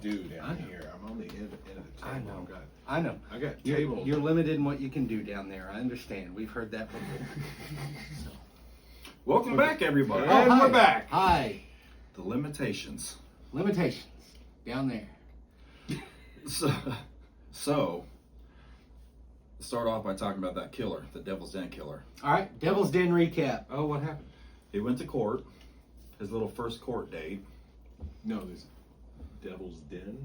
do down here. I'm on the end of the table. I know. I got tables. You're limited in what you can do down there. I understand. We've heard that before. Welcome back, everybody. And hi. we're back. Hi. The limitations. Limitations down there. So, start off by talking about that killer, the Devil's Den killer. All right, Devil's Den recap. Oh, what happened? He went to court, his little first court date. No, this Devil's Den.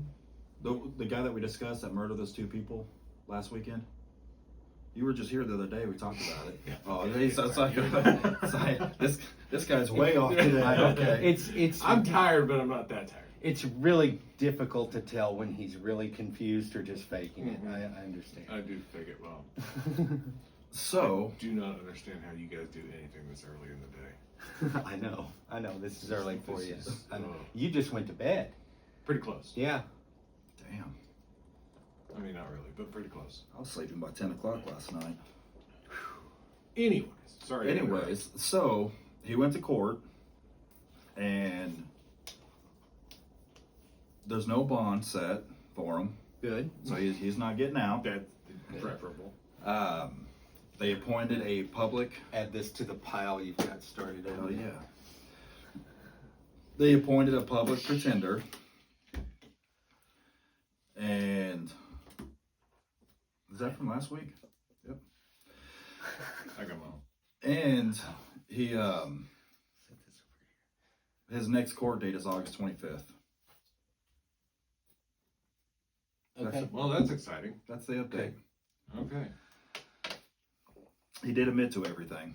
The guy that we discussed that murdered those two people last weekend. You were just here the other day. We talked about it. Oh, it's like this guy's way off today. Okay. It's. I'm tired, but I'm not that tired. It's really difficult to tell when he's really confused or just faking it. I understand. I do fake it well. So, I do not understand how you guys do anything this early in the day. I know. This is early for you. I know. Oh. You just went to bed. Pretty close. Yeah. damn. I mean, not really, but pretty close. I was sleeping by 10 o'clock last night. Anyways, sorry. Anyways, so he went to court, and there's no bond set for him, Good. so he's not getting out. That's preferable. They appointed a public. Add this to the pile you've got started. Oh yeah. They appointed a public pretender, and is that from last week? Yep. I got my own. And he his next court date is August 25th. Okay. Well, that's exciting. That's the update. Okay. He did admit to everything,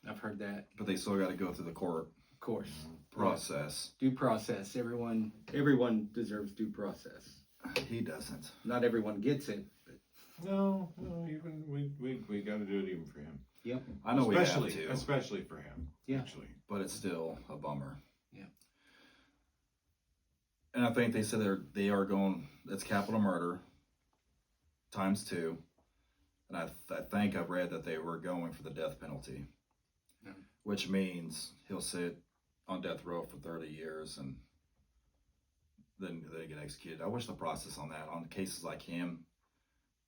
I've heard that. but they still got to go through the court Of course. process. Due process. Everyone deserves due process. He doesn't. Not everyone gets it. But No, even we got to do it even for him. yep. I know especially, we have to, especially for him. Yeah. Actually. but it's still a bummer. Yeah. And I think they said they are going. It's capital murder ×2, and I think I've read that they were going for the death penalty, which means he'll sit on death row for 30 years and then they get executed. I wish the process on that, on cases like him,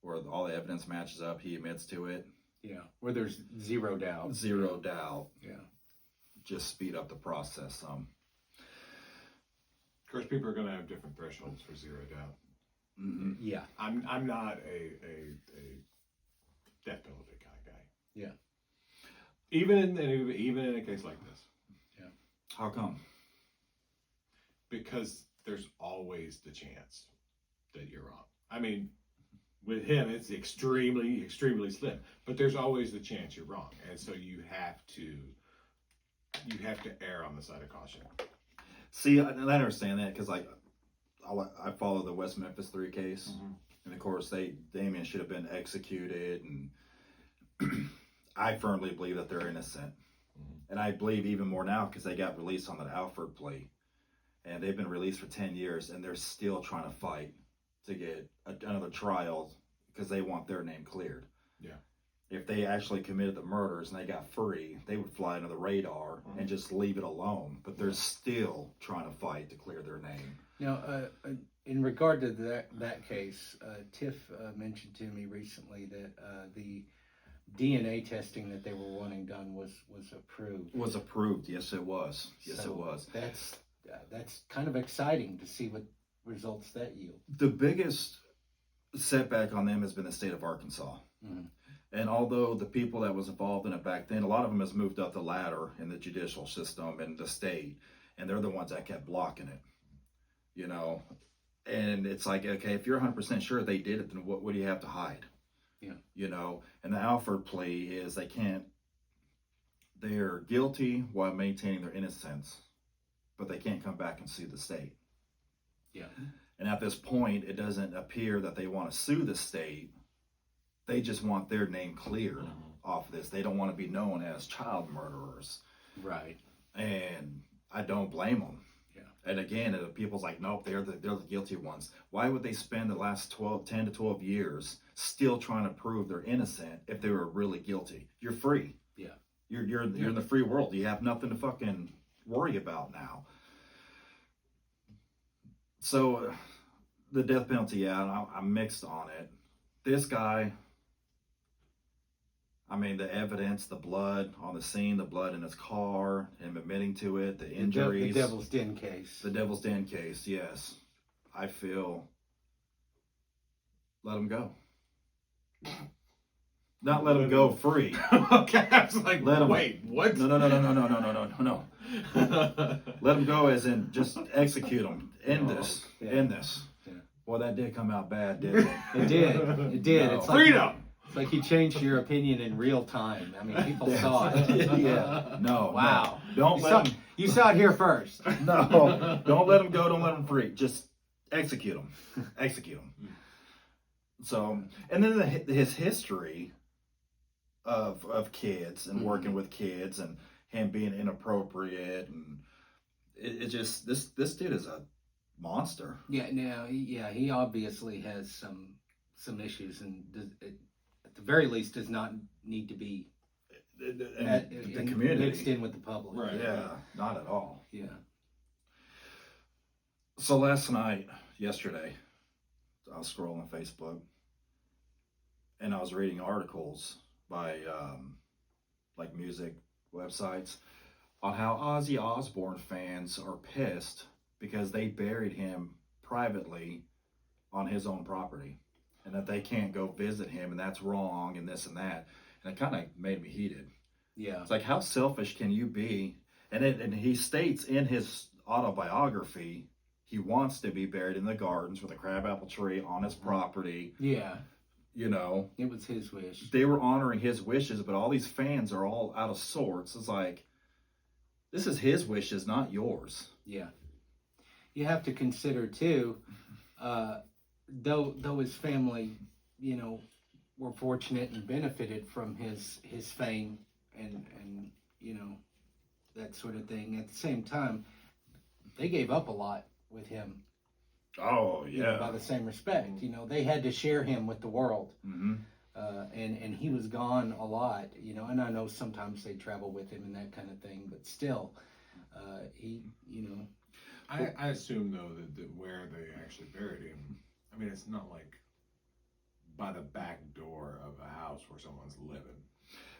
where all the evidence matches up, he admits to it. Yeah. Where there's zero doubt. Zero doubt. Yeah. Just speed up the process some. Of course, people are going to have different thresholds for zero doubt. Mm-hmm. Yeah. I'm not a death penalty kind of guy. Yeah. Even in a case like this, How come? because there's always the chance that you're wrong. I mean, with him, it's extremely, extremely slim, but there's always the chance you're wrong, and so you have to err on the side of caution. See, I understand that because like I follow the West Memphis 3 case, and of course Damien should have been executed, and I firmly believe that they're innocent, and I believe even more now because they got released on the Alford plea, and they've been released for 10 years, and they're still trying to fight to get another trial because they want their name cleared. Yeah. If they actually committed the murders and they got free, they would fly under the radar and just leave it alone. But they're still trying to fight to clear their name. Now, in regard to that case, Tiff mentioned to me recently that the DNA testing that they were wanting done was approved. Was approved? Yes, it was. Yes, So it was. That's kind of exciting to see what results that yield. The biggest setback on them has been the state of Arkansas. Mhm. And although the people that was involved in it back then, a lot of them has moved up the ladder in the judicial system and the state, and they're the ones that kept blocking it, you know. And it's like, okay, if you're 100% sure they did it, then what do you have to hide? Yeah. You know, and the Alford plea is they're guilty while maintaining their innocence, but they can't come back and sue the state. Yeah. And at this point, it doesn't appear that they want to sue the state. They just want their name cleared off this. They don't want to be known as child murderers. Right. And I don't blame them. Yeah. And again, people's like, nope, they're the guilty ones. Why would they spend the last 10 to 12 years still trying to prove they're innocent if they were really guilty? You're free. Yeah. You're in the free world. You have nothing to fucking worry about now. So the death penalty, yeah, I'm mixed on it. This guy, I mean, the evidence, the blood on the scene, the blood in his car, him admitting to it, the injuries. The Devil's Den case. The Devil's Den case, yes. I feel, let him go. Not let him go free. Okay, I was like, Let him, wait, what? No. Let him go as in just execute him. End this. Yeah. End this. Yeah. Well, that did come out bad, didn't it? It did. It did. No. It's like, Freedom! it's like you changed your opinion in real time. I mean, people saw it. Yeah. No. Wow. No. Don't let him. You saw it here first. No. Don't let him go. Don't let him free. Just execute him. Execute him. So, and then his history of kids and working with kids and him being inappropriate, and it just this dude is a monster. Yeah. Now, he obviously has some issues, and at the very least does not need to be The community mixed in with the public. Right. Yeah, not at all. Yeah. So yesterday, I was scrolling Facebook, and I was reading articles by like music websites on how Ozzy Osbourne fans are pissed because they buried him privately on his own property, and that they can't go visit him, and that's wrong, and this and that. And it kind of made me heated. Yeah. It's like, how selfish can you be? And he states in his autobiography he wants to be buried in the gardens with a crabapple tree on his property. Yeah. You know, It was his wish. they were honoring his wishes, but all these fans are all out of sorts. It's like, this is his wishes, not yours. Yeah. You have to consider too, though his family, were fortunate and benefited from his fame and that sort of thing. At the same time, they gave up a lot with him. Oh, By the same respect, they had to share him with the world. Mm-hmm. And he was gone a lot, and I know sometimes they travel with him and that kind of thing, but still, I assume though that where they actually buried him, I mean, it's not like by the back door of a house where someone's living.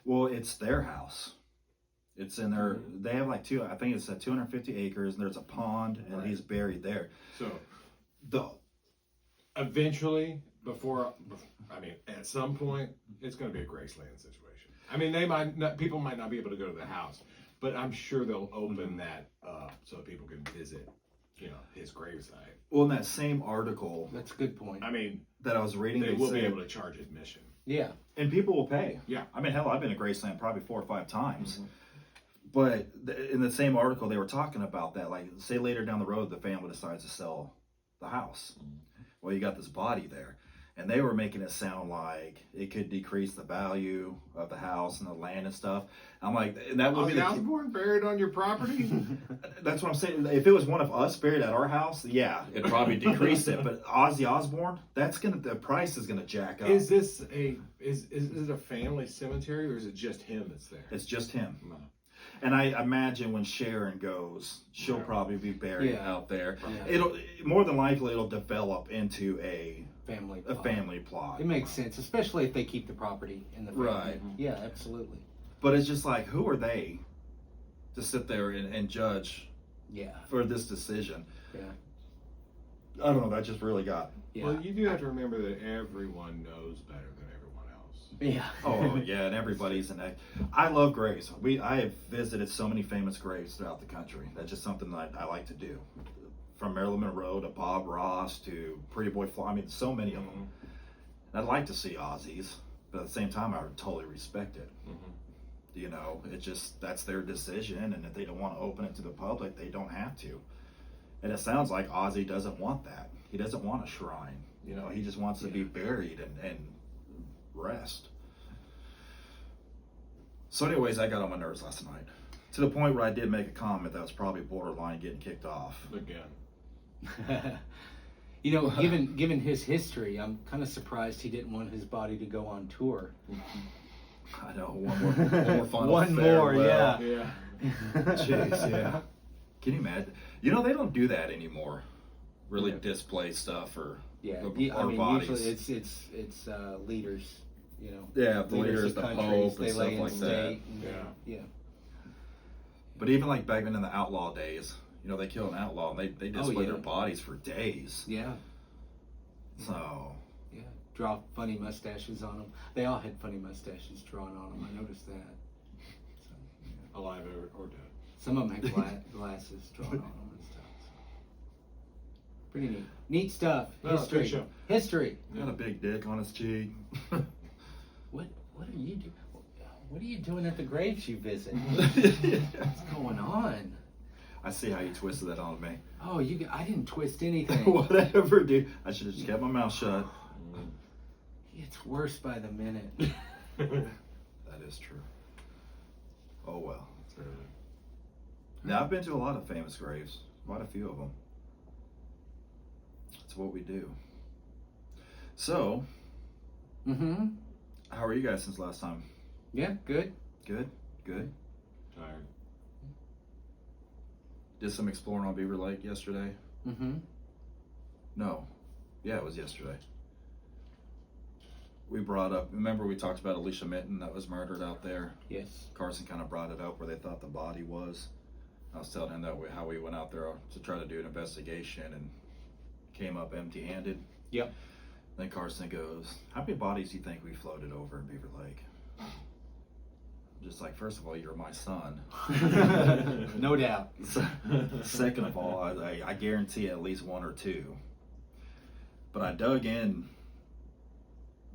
Well, it's their house. It's in their, they have like I think it's 250 acres, and there's a pond, and he's buried there. So The eventually, at some point, it's going to be a Graceland situation. I mean, people might not be able to go to the house, but I'm sure they'll open that up so people can visit, his gravesite. Well, in that same article that's a good point. I mean, that I was reading, they will be said- able to charge admission. Yeah. and people will pay. Yeah. I mean, hell, I've been to Graceland probably 4 or 5 times. Mm-hmm. But in the same article, they were talking about that. Like, say later down the road, the family decides to sell the house. Well, you got this body there. And they were making it sound like it could decrease the value of the house and the land and stuff. I'm like, and that would be Ozzy Osbourne buried on your property? That's what I'm saying. If it was one of us buried at our house, yeah, it'd probably decrease it. But Ozzy Osbourne, the price is gonna jack up. Is this is it a family cemetery, or is it just him that's there? It's just him. No. And I imagine when Sharon goes, she'll probably be buried out there. Yeah. It'll more than likely it'll develop into a family plot. It makes sense, especially if they keep the property in the family. Right. Yeah, absolutely. But it's just like, who are they to sit there and judge Yeah. for this decision? Yeah. I don't know. That just really got. Yeah. Well, you do have to remember that everyone knows better than everyone else. Yeah. Oh yeah, and everybody's in that. I love graves. I have visited so many famous graves throughout the country. That's just something that I like to do. From Marilyn Monroe to Bob Ross to Pretty Boy Fly. I mean, so many of them. And I'd like to see Ozzy's, but at the same time, I would totally respect it. It's just, that's their decision, and if they don't want to open it to the public, they don't have to. And it sounds like Ozzy doesn't want that. He doesn't want a shrine. He just wants to be buried and rest. So anyways, I got on my nerves last night. To the point where I did make a comment that was probably borderline getting kicked off. Again. Given his history, I'm kind of surprised he didn't want his body to go on tour. I know, one more final One more, farewell. Yeah. Jeez, yeah. Can you imagine? They don't do that anymore. really Yeah. display stuff or Yeah, or bodies. usually it's leaders, you know. Yeah, the leaders, of the countries, Pope, they and lay stuff in like that. state. And, Yeah. yeah. But even like back in the outlaw days, you know, they kill an outlaw and they display yeah. their bodies for days. Yeah, So yeah. Draw funny mustaches on them. They all had funny mustaches drawn on them. I noticed that. So, Alive or dead. some of them had glasses drawn on them and stuff. So. Pretty neat. Neat stuff. No, History. good show. History. got a big dick on his cheek. What are you doing? What are you doing at the graves you visit? What's going on? I see how you twisted that on me. Oh, I didn't twist anything. Whatever, dude. I should have just kept my mouth shut. It's worse by the minute. That is true. Oh well. Now I've been to a lot of famous graves. Quite a few of them. That's what we do. So, Mm-hmm. how are you guys since last time? Yeah, good. Good? Good? Tired. Did some exploring on Beaver Lake yesterday? Mm-hmm. No. Yeah, it was yesterday. We brought up, remember we talked about Alicia Minton that was murdered out there? Yes. Carson kind of brought it up where they thought the body was. I was telling him that how we went out there to try to do an investigation and came up empty-handed. Yep. Then Carson goes, how many bodies do you think we floated over in Beaver Lake? Just like, first of all, you're my son. No doubt. Second of all, I guarantee at least one or two. But I dug in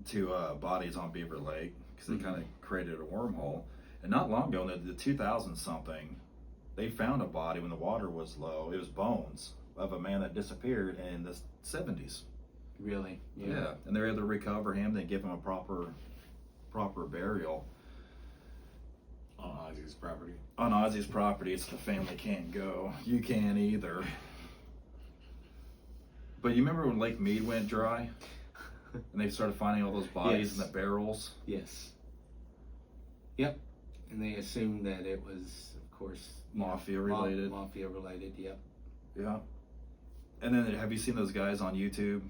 to bodies on Beaver Lake because they kind of created a wormhole. And not long ago, in the 2000 something, they found a body when the water was low. It was bones of a man that disappeared in the 70s. Really? Yeah, and they were able to recover him. They give him a proper burial On Ozzy's property. on Ozzy's property. So the family can't go. You can't either. But you remember when Lake Mead went dry, and they started finding all those bodies in Yes. the barrels? Yes. Yep. And they assumed that it was, of course, Mafia related. Mafia related. Yep. Yeah. And then have you seen those guys on YouTube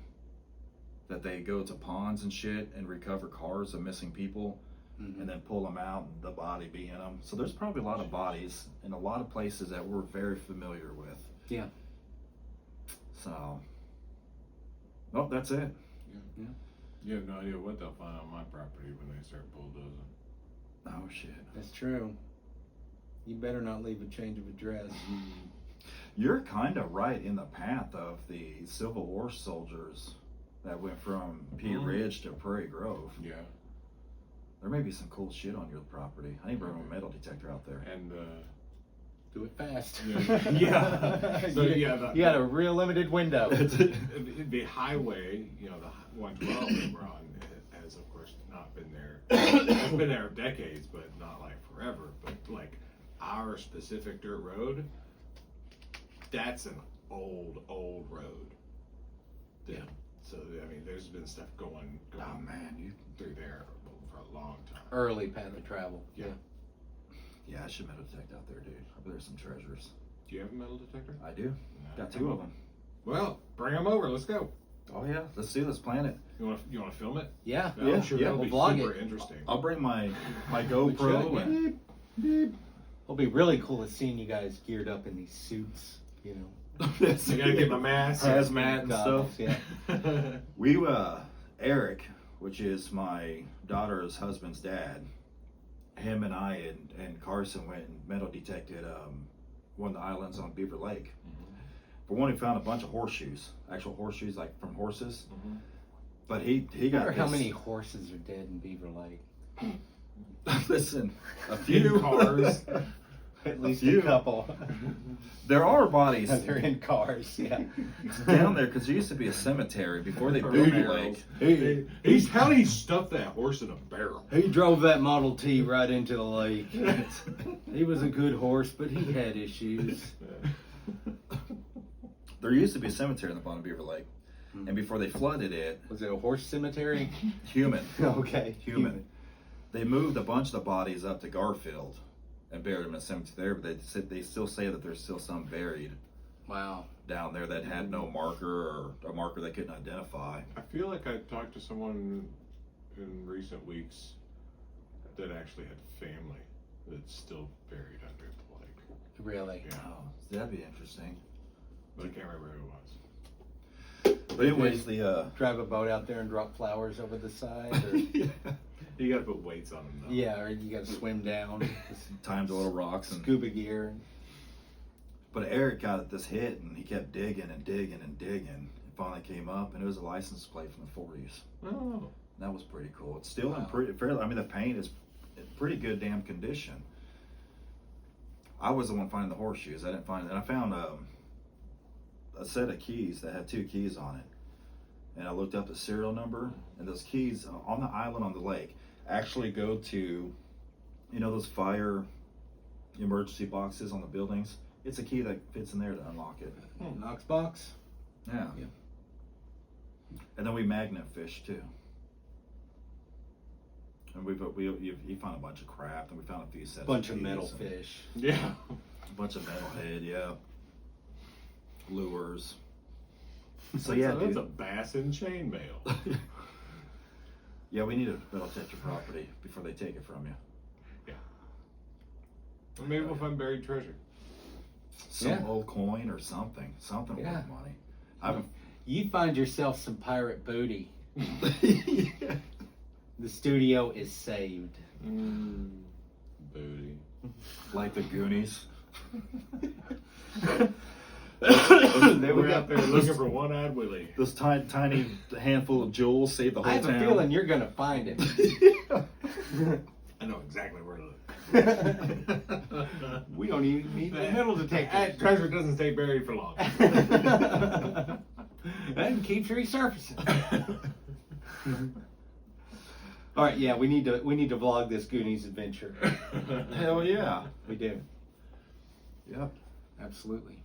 that they go to ponds and shit and recover cars of missing people? Mm-hmm. And then pull them out and the body be in them. So there's probably a lot of bodies in a lot of places that we're very familiar with. Yeah. So, oh, that's it. Yeah. You have no idea what they'll find on my property when they start bulldozing. Oh shit. That's true. You better not leave a change of address. You're kind of right in the path of the Civil War soldiers that went from Pea Ridge to Prairie Grove. Yeah. There may be some cool shit on your property. I need to bring a metal detector out there. And Do it fast. Yeah. So, you got a real limited window. the highway, you know, the 112 that we're on has of course not been there. It's been there decades, but not like forever. But like our specific dirt road, that's an old road. Yeah. So I mean, there's been stuff going Oh man, you. through there for a long time. Early path of travel. Yeah. Yeah, I should metal detect out there, dude. I bet there's some treasures. Do you have a metal detector? I do. Got two of them. Well, bring them over. Let's go. Oh yeah, let's see. Let's plan it. You want to film it? Yeah. I'm sure that'll we'll be vlog super it. interesting. I'll bring my GoPro should, and. It'll be really cool to seeing you guys geared up in these suits, you know. I gotta get my mask. Hazmat and Goggles, stuff. Yeah. We Eric, which is my daughter's husband's dad, him and I and Carson went and metal detected one of the islands on Beaver Lake. For one, he found a bunch of horseshoes, actual horseshoes like from horses. But he I got wonder how this- many horses are dead in Beaver Lake. Listen, a few In cars. At least few. a couple. There are bodies They're in cars, yeah. down there because there used to be a cemetery before they built the lake. How did he stuff that horse in a barrel? He drove that Model T right into the lake. He was a good horse, but he had issues. There used to be a cemetery in the bottom of Beaver Lake, and before they flooded it, Was it a horse cemetery? human. Okay. Human. They moved a bunch of the bodies up to Garfield and buried them in a cemetery there, but they still say that there's still some buried Wow. down there that had no marker or a marker they couldn't identify. I feel like I talked to someone in recent weeks that actually had family that's still buried under the lake. Really? Yeah. Oh, that'd be interesting. But I can't remember who it was. But anyways, the Drive a boat out there and drop flowers over the side? Or, You gotta put weights on them though. yeah, or you got to swim down. times a little rocks and Scuba gear. But Eric got this hit and he kept digging and digging and digging. It finally came up and it was a license plate from the 40s. Oh. That was pretty cool. It's still in Wow. pretty fairly. I mean, the paint is in pretty good damn condition. I was the one finding the horseshoes. I didn't find it. And I found a set of keys that had 2 keys on it. And I looked up the serial number, and those keys on the island on the lake actually go to, you know, those fire emergency boxes on the buildings. It's a key that fits in there to unlock it. Knox box? Yeah. Yeah. And then we magnet fish too. And you found a bunch of crap, and we found a few sets. Bunch of keys metal and fish. Yeah. A bunch of metalhead, yeah. Lures. So yeah, that's dude. a bass and chainmail. Yeah, we need to metal detect your property before they take it from you. Or maybe we'll find buried treasure. Some Yeah. old coin or something Yeah. worth money. I've You find yourself some pirate booty. yeah. The studio is saved. Booty. Like the Goonies. They were out there looking for one-eyed Willie. This tiny handful of jewels saved the whole I have town. a feeling you're going to find it. I know exactly where to look. We don't even need the metal detector. That treasure doesn't stay buried for long. And keeps resurfacing. All right, yeah, we need to vlog this Goonies adventure. Hell yeah. We do. Yep. Absolutely.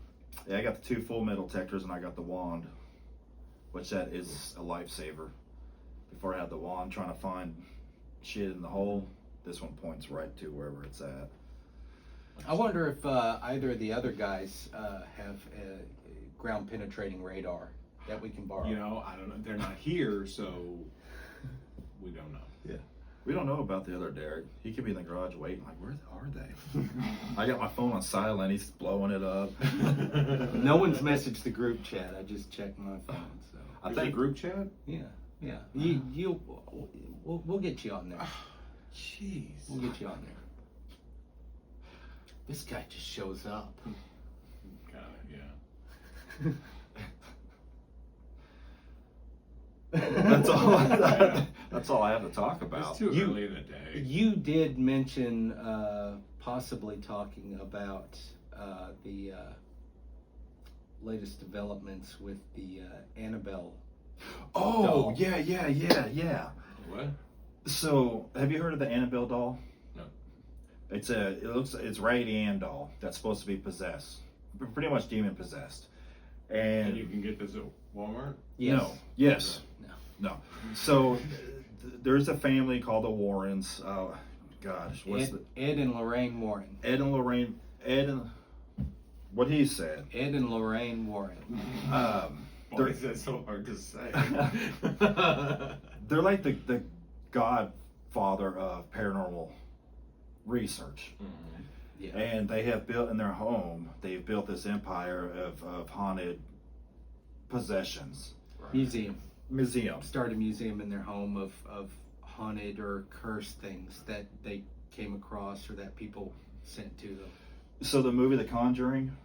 Yeah, I got the 2 full metal detectors and I got the wand, which that is a lifesaver. Before I had the wand trying to find shit in the hole, this one points right to wherever it's at. I wonder if either of the other guys have a ground penetrating radar that we can borrow. You know, I don't know. They're not here, so we don't know. Yeah. We don't know about the other Derek. He could be in the garage waiting, like, where are they? I got my phone on silent, he's blowing it up. No one's messaged the group chat. I just checked my phone. So I Is it think group chat? yeah. We'll get you on there. Jeez. We'll get you on there. This guy just shows up. Got it, yeah. That's all I have to talk It's about. too You- early in the day. You did mention possibly talking about the latest developments with the Annabelle. Oh, doll. yeah. What? So, have you heard of the Annabelle doll? No. It's Raggedy Ann doll that's supposed to be possessed, pretty much demon possessed. And you can get this at Walmart? No, yes, No. no. So there's a family called the Warrens. Oh, gosh, Ed and Lorraine Warren. Ed and what he said. Ed and Lorraine Warren. Why is that so hard to say? They're like the godfather of paranormal research. Mhm. Yeah. And they have built in their home, they've built this empire of haunted possessions. Right. Museums. Start a museum in their home of haunted or cursed things that they came across or that people sent to them. So the movie The Conjuring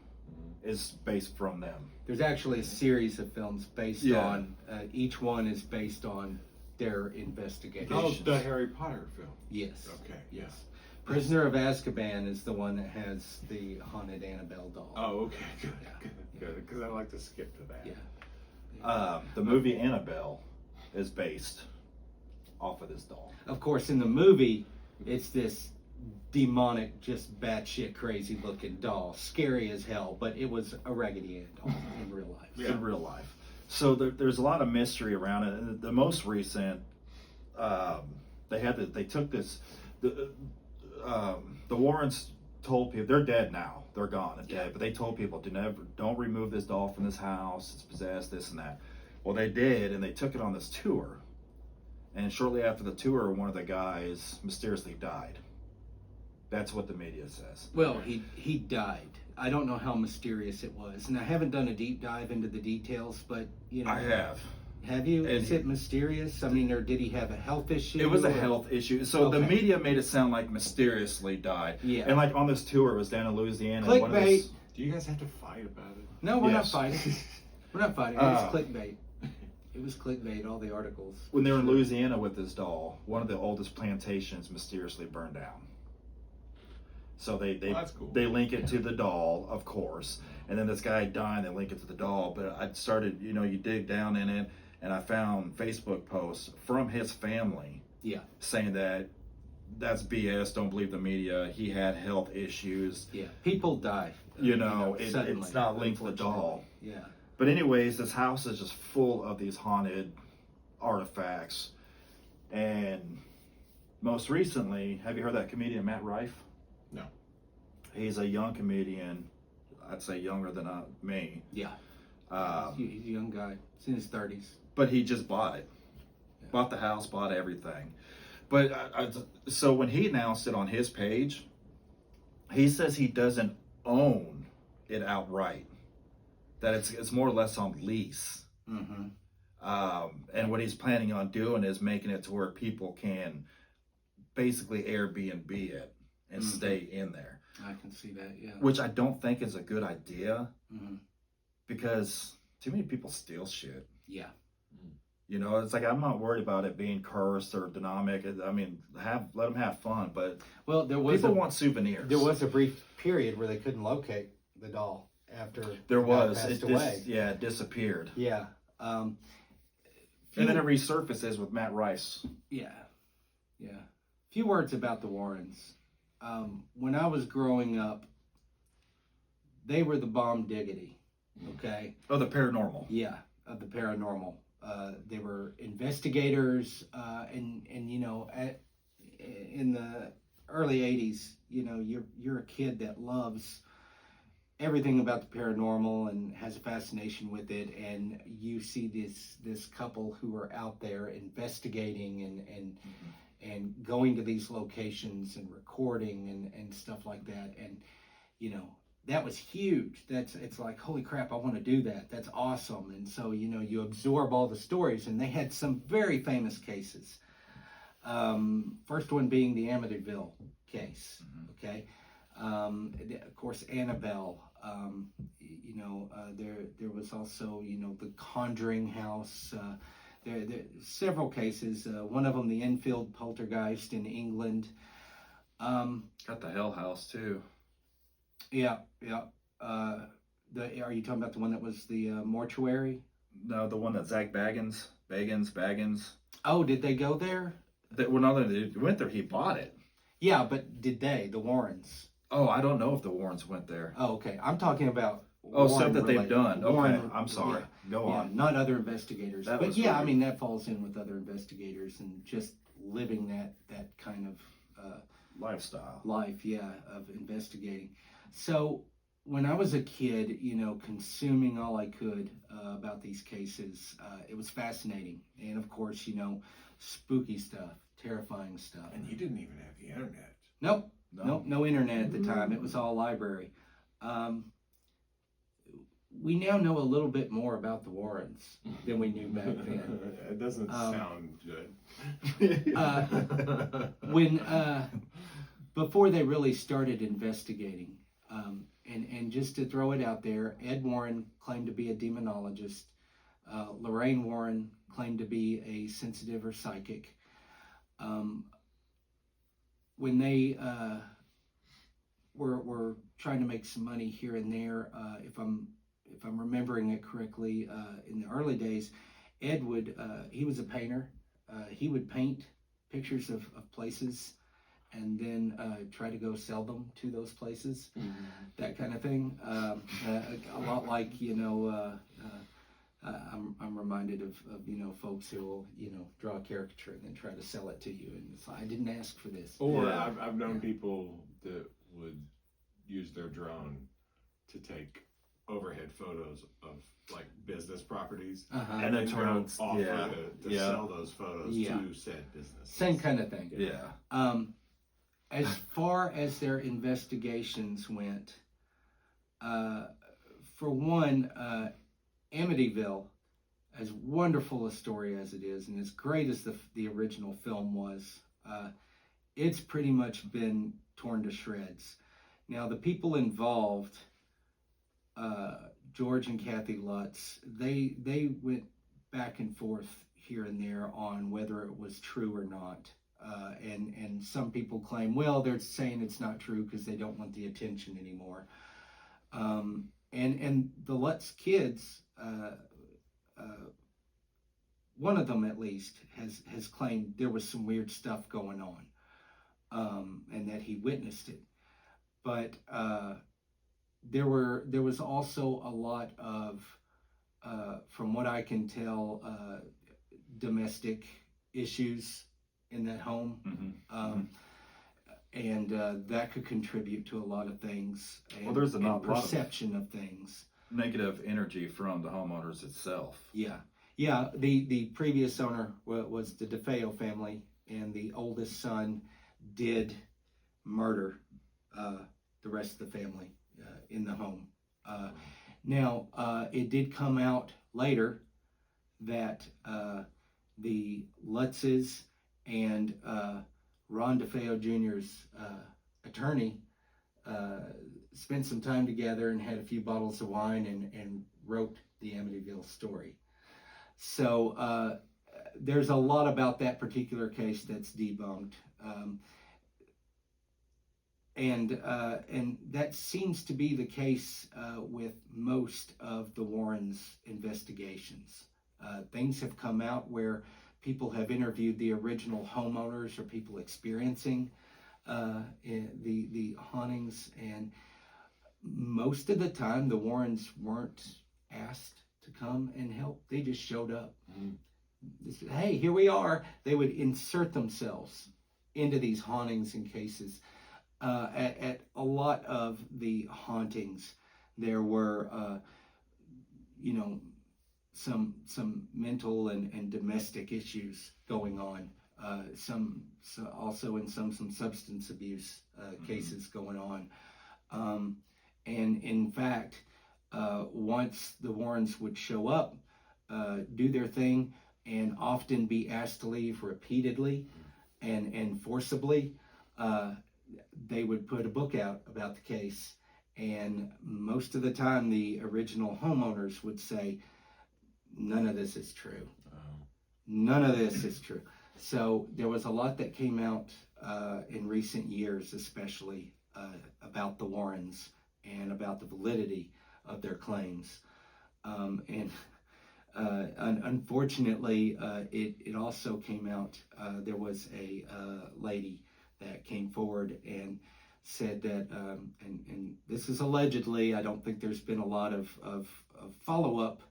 is based from them. There's actually a series of films based Yeah. on, each one is based on their investigation. Oh, the Harry Potter film. Yes. Okay, Yes. Prisoner of Azkaban is the one that has the haunted Annabelle doll. Oh, okay, good, Yeah. good. Because I like to skip to that. Yeah. The movie Annabelle is based off of this doll. Of course, in the movie, it's this demonic, just batshit crazy looking doll. Scary as hell, but it was a Raggedy Ann doll in real life. Yeah. In real life. So there's a lot of mystery around it. And the most recent, they took this, the Warrens told people they're dead now. They're gone and dead. But they told people don't remove this doll from this house. It's possessed, this and that. Well, they did, and they took it on this tour. And shortly after the tour, one of the guys mysteriously died. That's what the media says. Well, he died. I don't know how mysterious it was, and I haven't done a deep dive into the details, but you know, I have. Have you? And Is it mysterious? I mean, or did he have a health issue? It was a health issue. So the Okay. media made it sound like mysteriously died. Yeah. And like on this tour, it was down in Louisiana. and one of Clickbait. those- Do you guys have to fight about it? No, we're Yes. not fighting. We're not fighting. It was clickbait. It was clickbait. All the articles. When they were in Louisiana with this doll, one of the oldest plantations mysteriously burned down. So they Well, that's cool. they link it to the doll, of course, and then this guy died. They link it to the doll. But I started, you dig down in it, and I found Facebook posts from his family Yeah. saying that that's BS. Don't believe the media. He had health issues. Yeah. People die. It's Suddenly, not linked to the doll. Yeah. But anyways, this house is just full of these haunted artifacts. And most recently, have you heard that comedian Matt Rife? No. He's a young comedian. I'd say younger than me. Yeah. Um, He's a young guy. He's in his 30s. but he just bought it. Yeah. Bought the house, bought everything. But so when he announced it on his page, he says he doesn't own it outright. That it's more or less on lease. Mm-hmm. And what he's planning on doing is making it to where people can basically Airbnb it and Mhm. stay in there. I can see that. Yeah. Which I don't think is a good idea Mm-hmm. because too many people steal shit. Yeah. It's like I'm not worried about it being cursed or demonic. I mean, let them have fun, but Well, there was people want souvenirs. there was a brief period where they couldn't locate the doll after There the guy was. passed It away. it disappeared. Yeah. And then it resurfaces with Matt Rice. Yeah. Yeah. Few words about the Warrens. When I was growing up, they were the bomb diggity. Okay. Oh, the paranormal. Yeah, of the paranormal. They were investigators, and in the early '80s, you're a kid that loves everything about the paranormal and has a fascination with it, and you see this couple who are out there investigating and going to these locations and recording and stuff like that, and that was huge. It's like, holy crap, I want to do that. That's awesome. And so, you absorb all the stories, and they had some very famous cases. First one being the Amityville case. Okay. Of course, Annabelle. There was also, the Conjuring House. There several cases. One of them, the Enfield Poltergeist in England. Got the Hell House too. Yeah. Are you talking about the one that was the mortuary? No, the one that Zach Baggins. Oh, did they go there? They went there. He bought it. Yeah, but did they, the Warrens? Oh, I don't know if the Warrens went there. Oh, okay. I'm talking about Stuff that they've related. done. Okay, Warren- I'm sorry. Go yeah, on. not other investigators. That But was yeah, weird. I mean, that falls in with other investigators and just living that kind of Lifestyle. life, of investigating. So when I was a kid, consuming all I could about these cases, it was fascinating. And of course, spooky stuff, terrifying stuff. And you didn't even have the internet. Nope, no internet at the time. It was all library. We now know a little bit more about the Warrens than we knew back then. It doesn't sound good. When before they really started investigating, and just to throw it out there, Ed Warren claimed to be a demonologist. Lorraine Warren claimed to be a sensitive or psychic. When they were trying to make some money here and there, if I'm remembering it correctly, in the early days, Ed he was a painter. He would paint pictures of places and then try to go sell them to those places, that kind of thing. A lot like, I'm reminded of folks who will, draw a caricature and then try to sell it to you. And it's like, I didn't ask for this. Or Yeah. I've known people that would use their drone to take overhead photos of like business properties, And then turn on, offer yeah, to sell those photos Yeah. to said business. Same kind of thing. yeah. As far as their investigations went, for one, Amityville, as wonderful a story as it is, and as great as the original film was, it's pretty much been torn to shreds. Now, the people involved, George and Kathy Lutz, they went back and forth here and there on whether it was true or not. And some people claim, well, they're saying it's not true because they don't want the attention anymore. And the Lutz kids, one of them at least has claimed there was some weird stuff going on, and that he witnessed it. But there was also a lot of, from what I can tell, domestic issues in that home. And that could contribute to a lot of things. And, Well, there's a lot of perception of things. Negative energy from the homeowners itself. Yeah. The previous owner was the DeFeo family, and the oldest son did murder the rest of the family in the home. Now, it did come out later that the Lutzes and Ron DeFeo Jr.'s attorney spent some time together and had a few bottles of wine and wrote the Amityville story. So there's a lot about that particular case that's debunked. And that seems to be the case with most of the Warrens' investigations. Things have come out where people have interviewed the original homeowners or people experiencing the hauntings, and most of the time the Warrens weren't asked to come and help. They just showed up. Hey, here we are. They would insert themselves into these hauntings and cases. At a lot of the hauntings, there were, some mental and domestic issues going on. Also in some substance abuse cases going on. And in fact, once the Warrens would show up, do their thing, and often be asked to leave repeatedly and forcibly, they would put a book out about the case. And most of the time, the original homeowners would say, none of this is true. None of this is true. So there was a lot that came out in recent years, especially about the Warrens and about the validity of their claims. And unfortunately, it also came out, there was a lady that came forward and said that, and this is allegedly, I don't think there's been a lot of follow-up,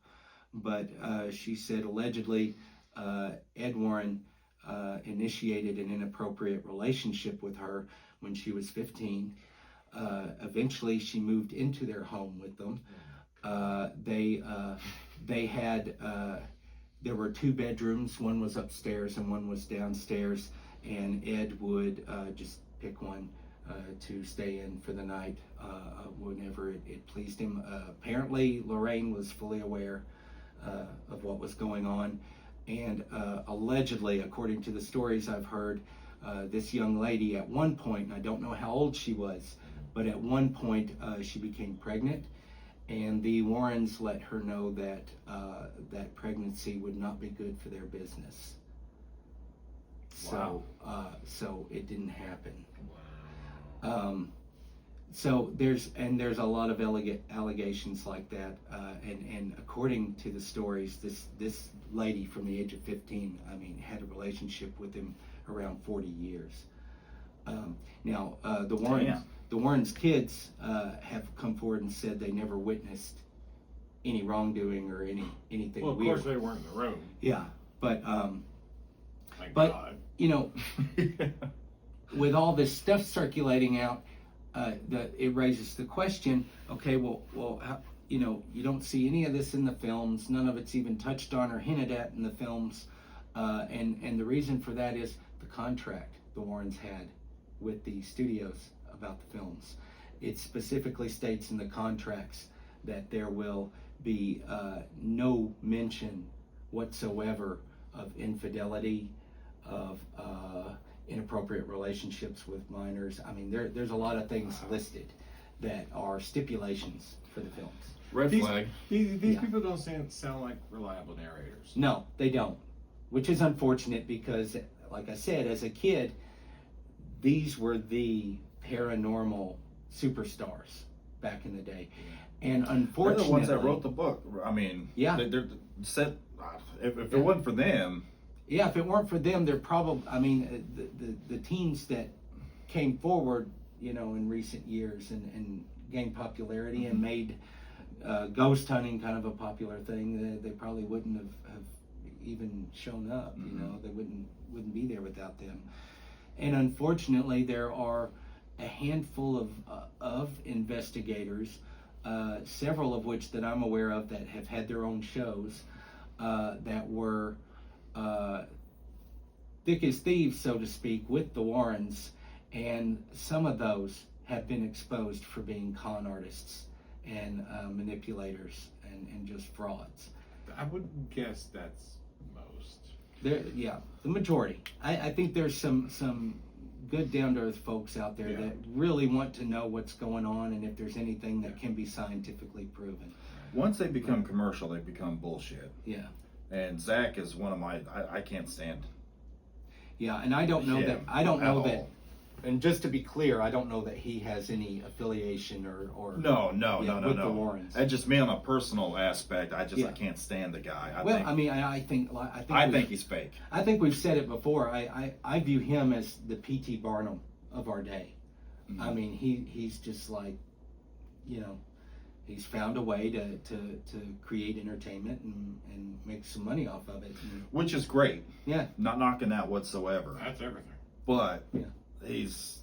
but she said allegedly Ed Warren initiated an inappropriate relationship with her when she was 15. Eventually, she moved into their home with them. They had, there were 2 bedrooms. One was upstairs and one was downstairs. And Ed would just pick one to stay in for the night whenever it pleased him. Apparently, Lorraine was fully aware of what was going on. And allegedly, according to the stories I've heard, this young lady at one point, and I don't know how old she was, but at one point she became pregnant, and the Warrens let her know that that pregnancy would not be good for their business. Wow. So it didn't happen. So there's a lot of allegations like that, and according to the stories, this lady from the age of 15, I mean, had a relationship with him around 40 years. Now the Warrens kids have come forward and said they never witnessed any wrongdoing or anything Well, of weird. course they weren't in the room. Yeah, but Thank But- God. with all this stuff circulating out, it raises the question, okay, well, how, you don't see any of this in the films. None of it's even touched on or hinted at in the films. And the reason for that is the contract the Warrens had with the studios about the films. It specifically states in the contracts that there will be no mention whatsoever of infidelity, of inappropriate relationships with minors. I mean, there's a lot of things listed that are stipulations for the films. Red flag. These Yeah. people don't sound like reliable narrators. No, they don't, which is unfortunate because, like I said, as a kid, these were the paranormal superstars back in the day. And They're unfortunately, the ones that wrote the book. I mean, Yeah. they're set. If it wasn't for them, yeah, if it weren't for them, they're probably, I mean, the teams that came forward, in recent years and gained popularity and made ghost hunting kind of a popular thing, they probably wouldn't have even shown up. They wouldn't be there without them. And unfortunately, there are a handful of investigators, several of which that I'm aware of that have had their own shows that were thick as thieves, so to speak, with the Warrens, and some of those have been exposed for being con artists and manipulators and just frauds. I wouldn't guess that's most. The majority. I think there's some good down-to-earth folks out there that really want to know what's going on and if there's anything that can be scientifically proven. once they become commercial, they become bullshit. Yeah. And Zach is one of my. I can't stand. Yeah, and I don't know him that. I don't know at that. all. And just to be clear, I don't know that he has any affiliation or No, with the Warrens. That's just me on a personal aspect. I Yeah. can't stand the guy. I think I think he's fake. I think we've said it before. I view him as the P.T. Barnum of our day. Mhm. I mean, he's just like, he's found a way to create entertainment and make some money off of it. And, Which is great. yeah, Not knocking that whatsoever. That's everything. But Yeah. he's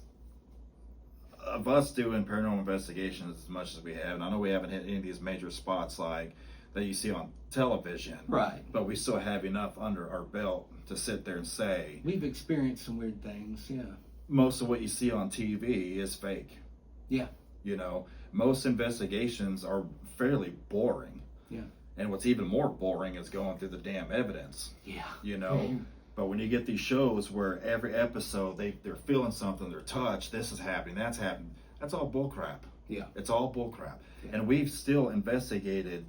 of us doing paranormal investigations as much as we have, and I know we haven't hit any of these major spots like that you see on television. right. But we still have enough under our belt to sit there and say We've experienced some weird things. Yeah. most of what you see on TV is fake. Yeah. Most investigations are fairly boring. Yeah. And what's even more boring is going through the damn evidence. Yeah. But when you get these shows where every episode they're feeling something, they're touched, this is happening, that's happening, that's all bullcrap. Yeah. It's all bullcrap. Yeah. And we've still investigated.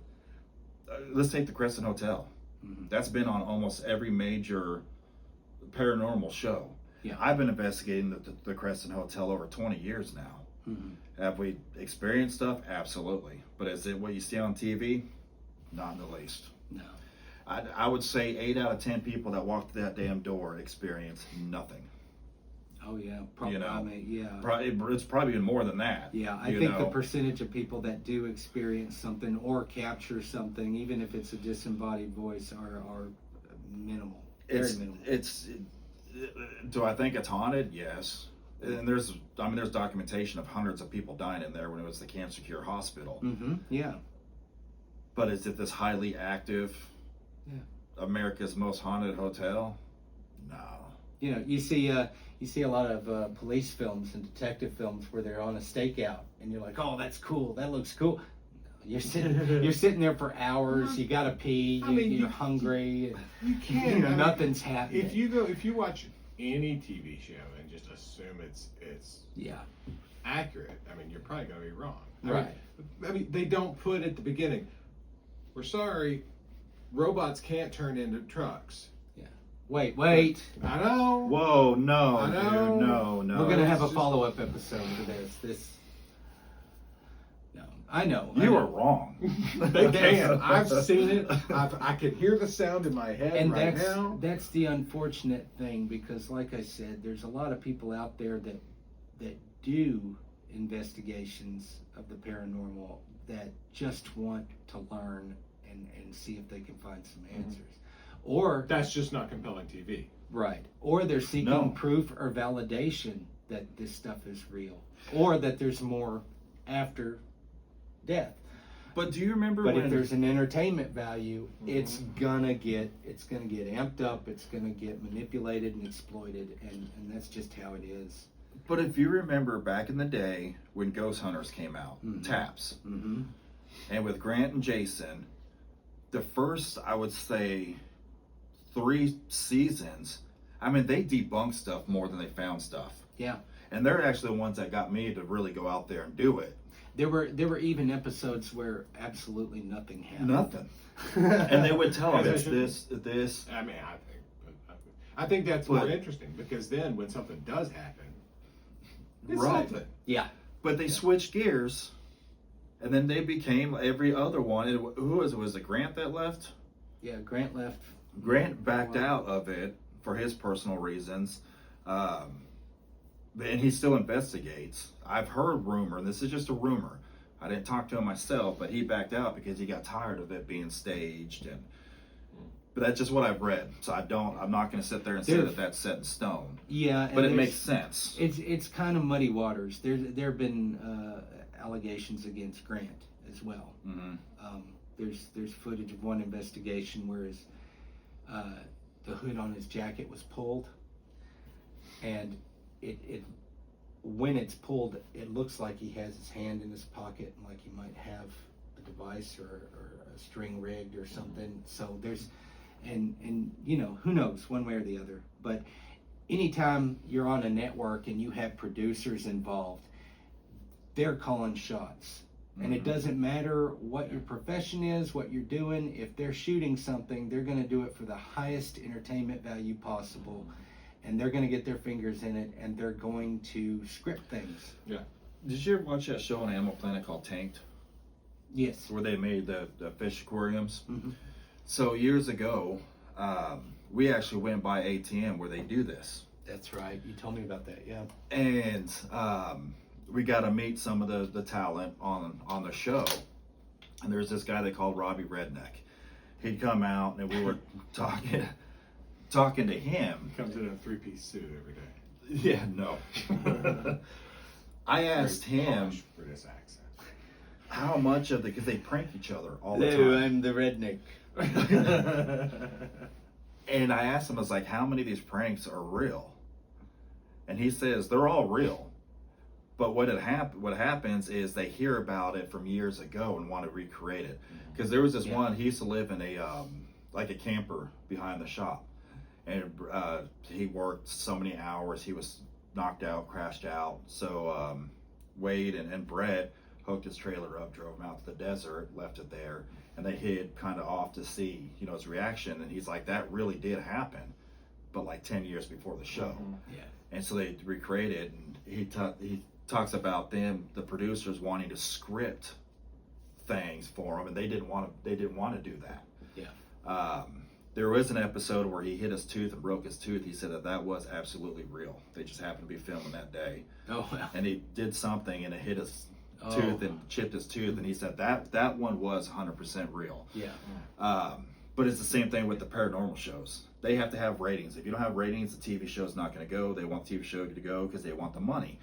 Let's take the Crescent Hotel. Mhm. That's been on almost every major paranormal show. Yeah. I've been investigating the Crescent Hotel over 20 years now. Mhm. Have we experienced stuff? Absolutely. But is it what you see on TV? Not in the least. No. I would say 8 out of 10 people that walk through that damn door experience nothing. Oh yeah. Probably. I mean, yeah. It's probably even more than that. Yeah, I you think the know. percentage of people that do experience something or capture something, even if it's a disembodied voice, are minimal. Very minimal. Do I think it's haunted? Yes. And there's documentation of hundreds of people dying in there when it was the Cancer Cure Hospital. Mm-hmm. Yeah. But is it this highly active, America's most haunted hotel? No. You see a lot of police films and detective films where they're on a stakeout, and you're like, "Oh, that's cool. That looks cool." You're sitting there for hours. You gotta pee. You're hungry. You can't. Nothing's happening. If you watch any TV show and just assume it's Yeah. accurate, I mean, you're probably going to be wrong. Right. I mean, they don't put at the beginning, we're sorry, robots can't turn into trucks. Wait. I know. Whoa, no, I dude, know. no. We're gonna have a just- follow-up episode to this. No, I know. You are wrong. They can. I've seen it. I can hear the sound in my head And right now. that's the unfortunate thing, because like I said, there's a lot of people out there that do investigations of the paranormal that just want to learn and see if they can find some answers. Or That's just not compelling TV. right. Or they're seeking No. proof or validation that this stuff is real, or that there's more after death. But do you remember But when if there's an entertainment value, it's gonna get amped up. It's gonna get manipulated and exploited, and that's just how it is. But if you remember back in the day when Ghost Hunters came out, Taps, Mm-hmm. and with Grant and Jason, the first, I would say, 3 seasons, I mean, they debunked stuff more than they found stuff. Yeah. And they're actually the ones that got me to really go out there and do it. There were even episodes where absolutely nothing happened. Nothing. And they would tell them, As they it's this. I mean, I think that's more But- interesting, because then when something does happen, it's Right. something. Yeah. But they switched gears, and then they became every other one. And who was it? Was it Grant that left? Yeah. Grant left. Grant backed out of it for his personal reasons. And he still investigates. I've heard rumor, and this is just a rumor. I didn't talk to him myself, but he backed out because he got tired of it being staged. But that's just what I've read. So I'm not going to sit there and say that that's set in stone. Yeah. But and it there's- makes sense. It's kind of muddy waters. There have been allegations against Grant as well. Hmm. There's footage of one investigation where the hood on his jacket was pulled, and it when it's pulled, it looks like he has his hand in his pocket, and like he might have a device or a string rigged or something. So there's and you know, who knows one way or the other. But anytime you're on a network and you have producers involved, they're calling shots. And it doesn't matter what your profession is, what you're doing. If they're shooting something, they're going to do it for the highest entertainment value possible. And they're going to get their fingers in it, and they're going to script things. Yeah. Did you ever watch that show on Animal Planet called Tanked, Yes. where they made the fish aquariums? Mm-hmm. So years ago, we actually went by ATM where they do this. That's right. You told me about that, yeah. And we got to meet some of the talent on the show. And there's this guy they called Robbie Redneck. He'd come out, and we were talking to him. Comes in a 3-piece suit every day. Yeah, no. I asked him British accent. how much of because they prank each other all the time. I'm the redneck. And I asked him, I was like, how many of these pranks are real? And he says they're all real. But what happens is they hear about it from years ago and want to recreate it. Because there was this one, he used to live in a camper behind the shop. And he worked so many hours, he was knocked out, crashed out. So Wade and Brett hooked his trailer up, drove him out to the desert, left it there, and they hid kind of off to see, his reaction. And he's like, that really did happen, but like 10 years before the show. Yeah. And so they recreated, and he talks about the producers wanting to script things for him, and they didn't want to do that. Yeah. There was an episode where he hit his tooth and broke his tooth. He said that was absolutely real. They just happened to be filming that day. Oh, wow. And he did something, and it hit his tooth and chipped his tooth, and he said that one was 100% real. Yeah. But it's the same thing with the paranormal shows. They have to have ratings. If you don't have ratings, the TV show's not going to go. They want the TV show to go because they want the money.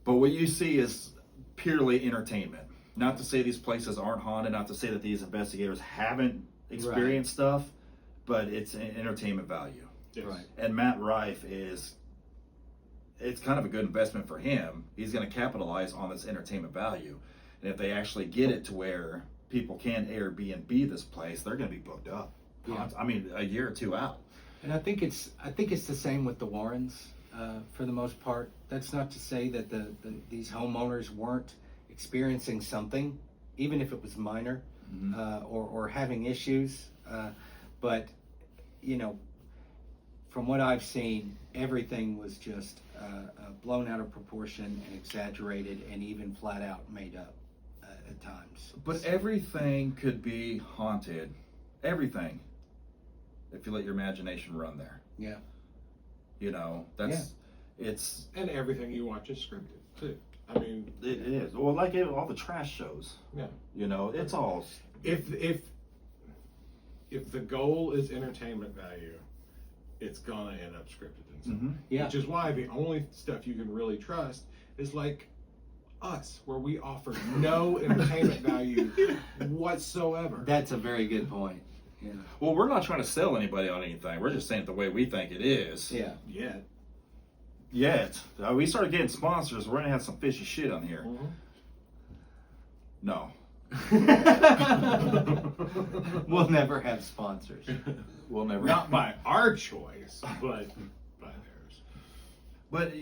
But what you see is purely entertainment. Not to say these places aren't haunted, not to say that these investigators haven't experienced stuff, but it's an entertainment value. Yes. Right. And Matt Rife it's kind of a good investment for him. He's going to capitalize on this entertainment value. And if they actually get it to where people can Airbnb this place, they're going to be booked up. Yeah. I mean, a year or two out. And I think it's the same with the Warrens for the most part. That's not to say that these homeowners weren't experiencing something, even if it was minor, or having issues. But from what I've seen, everything was just blown out of proportion and exaggerated, and even flat out made up at times. But everything could be haunted. Everything. If you let your imagination run there. Yeah. It's And everything you watch is scripted too. I mean, it is. Well, like all the trash shows. yeah. It's all If the goal is entertainment value, it's gonna end up scripted in some Mm-hmm. way. Yeah. Which is why the only stuff you can really trust is like us, where we offer no entertainment value whatsoever. That's a very good point. Yeah. Well, we're not trying to sell anybody on anything. We're just saying it the way we think it is. Yeah. Yeah. Yet, we started getting sponsors. We're gonna have some fishy shit on here. No, We'll never have sponsors. we'll never. Not by our choice, but by theirs. But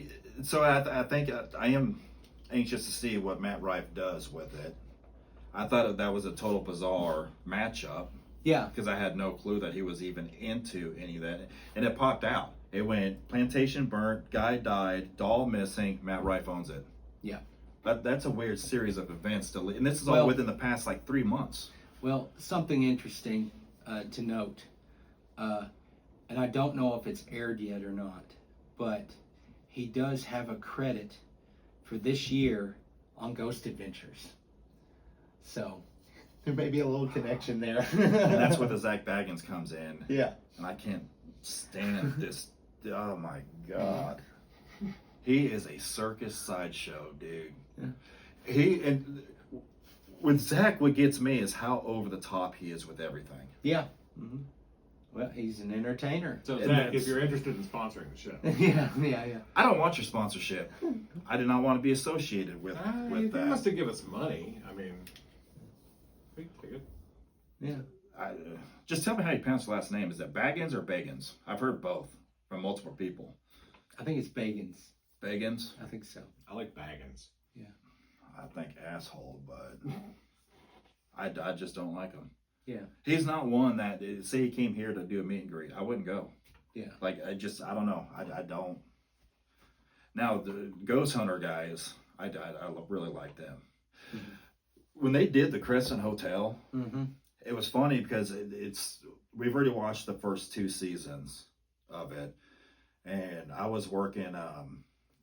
so I think I am anxious to see what Matt Rife does with it. I thought that was a total bizarre matchup Yeah. because I had no clue that he was even into any of that, and it popped out. It went plantation burnt, guy died, doll missing, Matt Rife owns it. Yeah. That's a weird series of events and this is all Well- within the past like 3 months. Well, something interesting to note, and I don't know if it's aired yet or not, but he does have a credit for this year on Ghost Adventures. So there may be a little connection there. And that's where the Zach Baggins comes in. Yeah. And I can't stand this. Oh my God. He is a circus sideshow, dude. Yeah. And with Zach, what gets me is how over the top he is with everything. Yeah. Mm-hmm. Well, he's an entertainer. So, And Zach, that's- if you're interested in sponsoring the show, Yeah. I don't want your sponsorship. I do not want to be associated with you that. must have give us money. I mean, we can take it. Yeah. Just tell me how you pronounce the last name. Is it Baggins or Bagans? I've heard both from multiple people. I think it's Bagans. Bagans? I think so. I like Baggins. I think asshole, but I just don't like him. Yeah. He's not one that, say he came here to do a meet and greet, I wouldn't go. Yeah. Like, I don't know. I don't. Now, the Ghost Hunter guys, I really like them. Mm-hmm. When they did the Crescent Hotel, Mm-hmm. it was funny because we've already watched the first 2 seasons of it, and I was working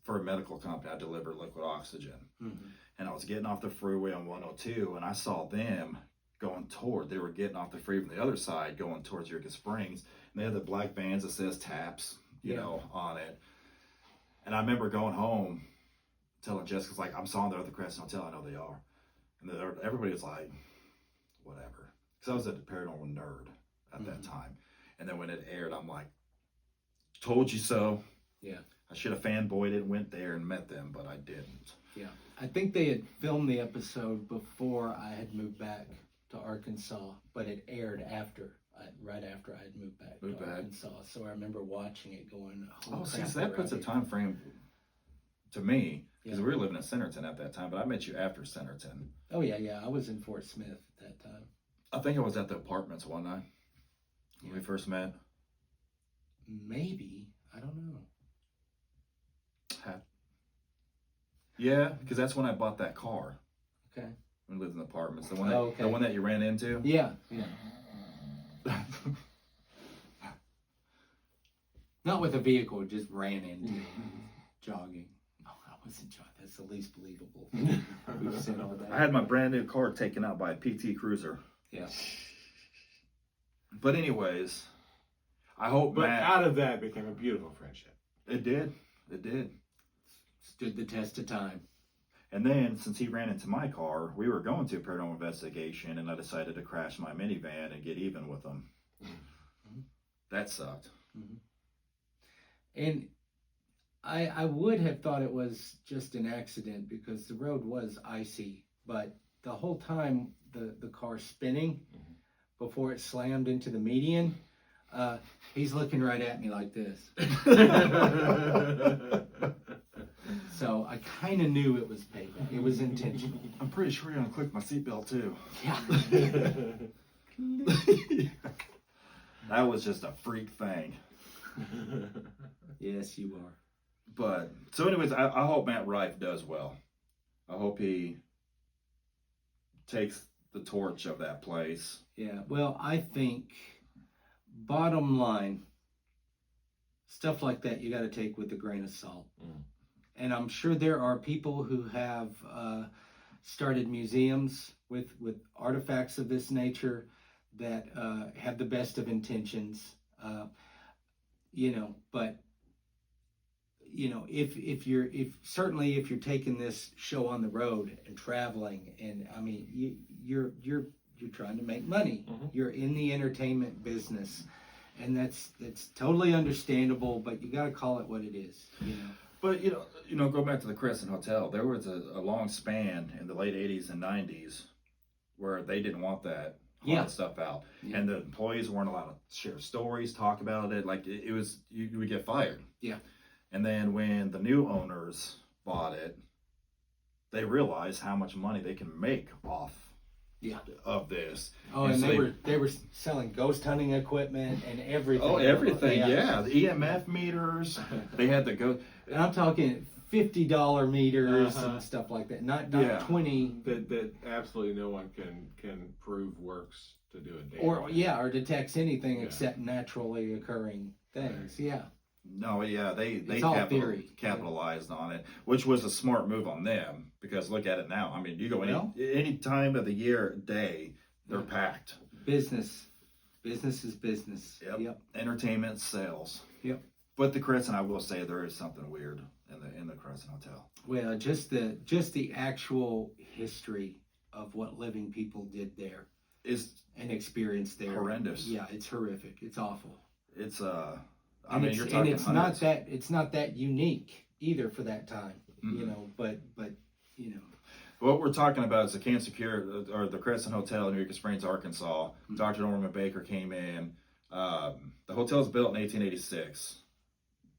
for a medical company. I delivered liquid oxygen, Mm-hmm. and I was getting off the freeway on 102, and I saw them they were getting off the freeway from the other side going towards Eureka Springs, and they had the black vans that says Taps, you know, on it. And I remember going home telling Jessica's like, I'm saw them at the Crescent Hotel. I know they are. And everybody was like, whatever. Because I was a paranormal nerd at that time. And then when it aired, I'm like, told you so. Yeah. I should have fanboyed it, went there and met them, but I didn't. Yeah. I think they had filmed the episode before I had moved back to Arkansas, but it aired right after I had moved back to Arkansas. So I remember watching it going, Oh, see, crap, so that we're puts a out here. time frame to me, because Yeah. we were living in Centerton at that time, but I met you after Centerton. Oh, yeah. I was in Fort Smith at that time. I think I was at the apartments one night when we first met. Maybe. I don't know. Yeah, because that's when I bought that car. Okay. When we lived in the apartments. The one that, Oh, okay. the one that you ran into? Yeah. Not with a vehicle, just ran into jogging. Oh, I wasn't jogging. That's the least believable. We've said all that. I had my brand new car taken out by a PT Cruiser. Yeah. But anyways, I hope But Matt... out of that became a beautiful friendship. It did. It did. Stood the test of time. And then, since he ran into my car, we were going to a paranormal investigation, and I decided to crash my minivan and get even with him. Mm-hmm. That sucked. Mm-hmm. And I would have thought it was just an accident because the road was icy, but the whole time the car spinning before it slammed into the median, he's looking right at me like this. So I kind of knew it was payback. It was intentional. I'm pretty sure you're going to click my seatbelt, too. Yeah. That was just a freak thing. Yes, you are. But, so anyways, I hope Matt Rife does well. I hope he takes the torch of that place. Yeah, well, I think, bottom line, stuff like that you got to take with a grain of salt. And I'm sure there are people who have started museums with artifacts of this nature that have the best of intentions. But if you're taking this show on the road and traveling, and I mean, you're trying to make money. Mm-hmm. You're in the entertainment business, and that's totally understandable. But you got to call it what it is. But go back to the Crescent Hotel. There was a long span in the late '80s and '90s where they didn't want that stuff out, and the employees weren't allowed to share stories, talk about it. Like it was, you would get fired. Yeah. And then when the new owners bought it, they realized how much money they can make off of this. Oh, and they were selling ghost hunting equipment and everything. Oh, everything, yeah. The EMF meters, they had the ghost. And I'm talking $50 meters and stuff like that. Not 20. That absolutely no one can prove works to do a damn Or thing. or detects anything except naturally occurring things. Right. Yeah. No, yeah, they theory. capitalized on it, which was a smart move on them, because look at it now. I mean, you go any time of the year, day, they're packed. Business is business. Yep. Entertainment, sales. Yep. But the Crescent, I will say, there is something weird in the Crescent Hotel. Well, just the actual history of what living people did there Is and experienced there. horrendous. Yeah, it's horrific. It's awful. It's You're talking it's not that unique either for that time. Mm-hmm. But What we're talking about is the Cancer Cure, or the Crescent Hotel in Eureka Springs, Arkansas. Mm-hmm. Dr. Norman Baker came in. The hotel was built in 1886,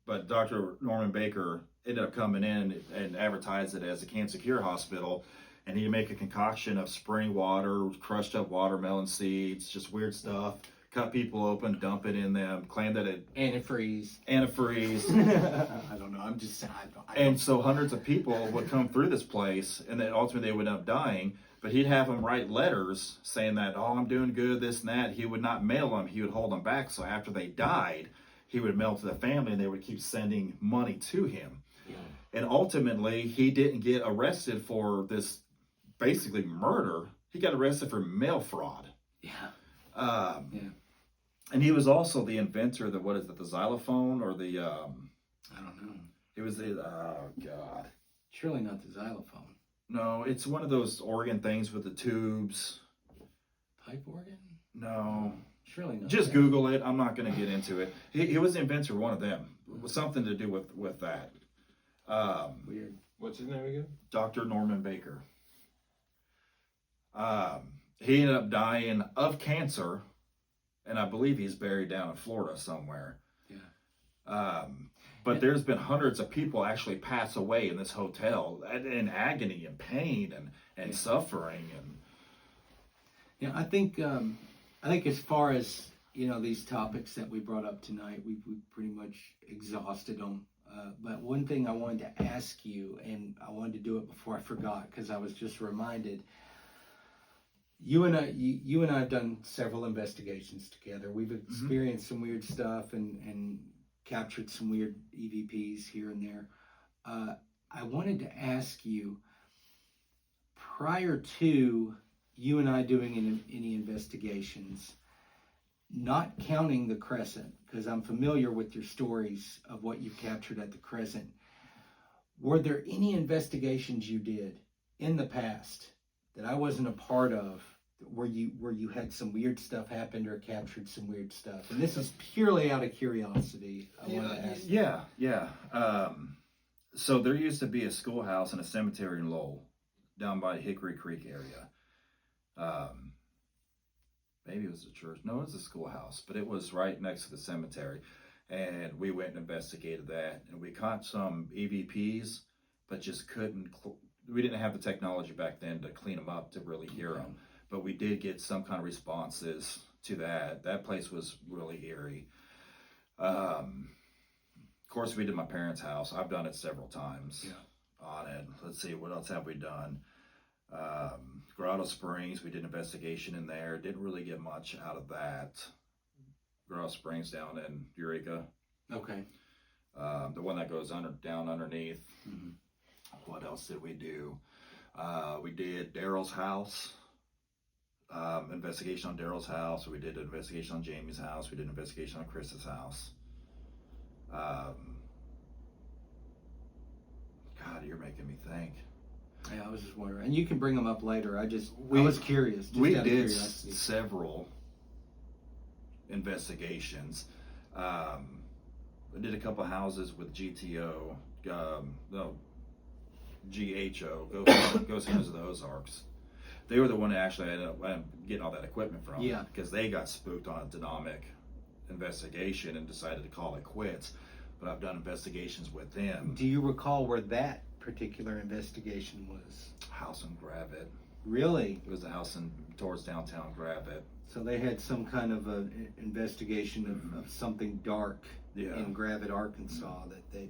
but Dr. Norman Baker ended up coming in and advertised it as a Cancer Cure Hospital, and he'd make a concoction of spring water, crushed up watermelon seeds, just weird stuff. Cut people open, dump it in them, claim that it antifreeze. I don't know. I'm just. And so hundreds of people would come through this place, and then ultimately they would end up dying. But he'd have them write letters saying that, oh, I'm doing good, this and that. He would not mail them. He would hold them back. So after they died, he would mail to the family, and they would keep sending money to him. Yeah. And ultimately, he didn't get arrested for this basically murder. He got arrested for mail fraud. Yeah. And he was also the inventor of the xylophone, or the, I don't know. it was oh God. Surely not the xylophone. No, it's one of those organ things with the tubes. Pipe organ? No. Surely not. Just Google it. I'm not going to get into it. He was the inventor of one of them. It was something to do with that. Weird. What's his name again? Dr. Norman Baker. He ended up dying of cancer, and I believe he's buried down in Florida somewhere. Yeah. But there's been hundreds of people actually pass away in this hotel in agony and pain and suffering. And yeah, I think as far as these topics that we brought up tonight, we pretty much exhausted them. But one thing I wanted to ask you, and I wanted to do it before I forgot because I was just reminded. You and I have done several investigations together. We've experienced some weird stuff and captured some weird EVPs here and there. I wanted to ask you, prior to you and I doing any investigations, not counting the Crescent, because I'm familiar with your stories of what you've captured at the Crescent, were there any investigations you did in the past that I wasn't a part of, where you had some weird stuff happen or captured some weird stuff? And this is purely out of curiosity. I want to ask. Yeah. So there used to be a schoolhouse and a cemetery in Lowell, down by Hickory Creek area. Maybe it was a church. No, it was a schoolhouse, but it was right next to the cemetery. And we went and investigated that, and we caught some EVPs, but just couldn't. We didn't have the technology back then to clean them up to really hear them. But we did get some kind of responses to that. That place was really eerie. Of course, we did my parents' house. I've done it several times on it. Let's see, what else have we done? Grotto Springs, we did an investigation in there. Didn't really get much out of that. Grotto Springs down in Eureka. Okay. The one that goes down underneath. Mm-hmm. What else did we do? We did Daryl's house. Investigation on Daryl's house. We did an investigation on Jamie's house. We did an investigation on Chris's house. God, you're making me think. Yeah, I was just wondering. And you can bring them up later. I We- was curious. Just We out of did curiosity. several investigations. I did a couple houses with GTO, no, GHO, Ghost Hunters of the Ozarks. They were the one that actually ended up getting all that equipment from. Yeah. Because they got spooked on a dynamic investigation and decided to call it quits. But I've done investigations with them. Do you recall where that particular investigation was? House in Gravette. Really? It was a house towards downtown Gravette. So they had some kind of a investigation of something dark Yeah. in Gravette, Arkansas that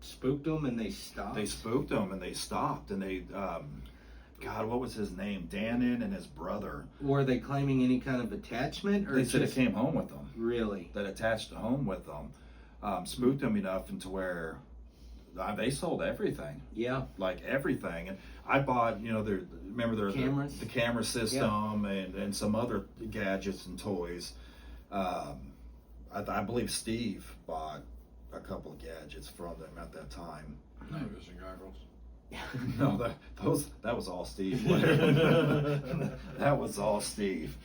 spooked them and they stopped. They spooked them and they stopped and they, God, what was his name? Dannon and his brother. Were they claiming any kind of attachment, or They said it just came home with them. really? That attached to home with them. Spooked them enough into where they sold everything. Yeah. Like everything. And I bought, remember Cameras? the camera system and some other gadgets and toys. I believe Steve bought a couple of gadgets from them at that time. Night vision goggles. No, that was all Steve. That was all Steve.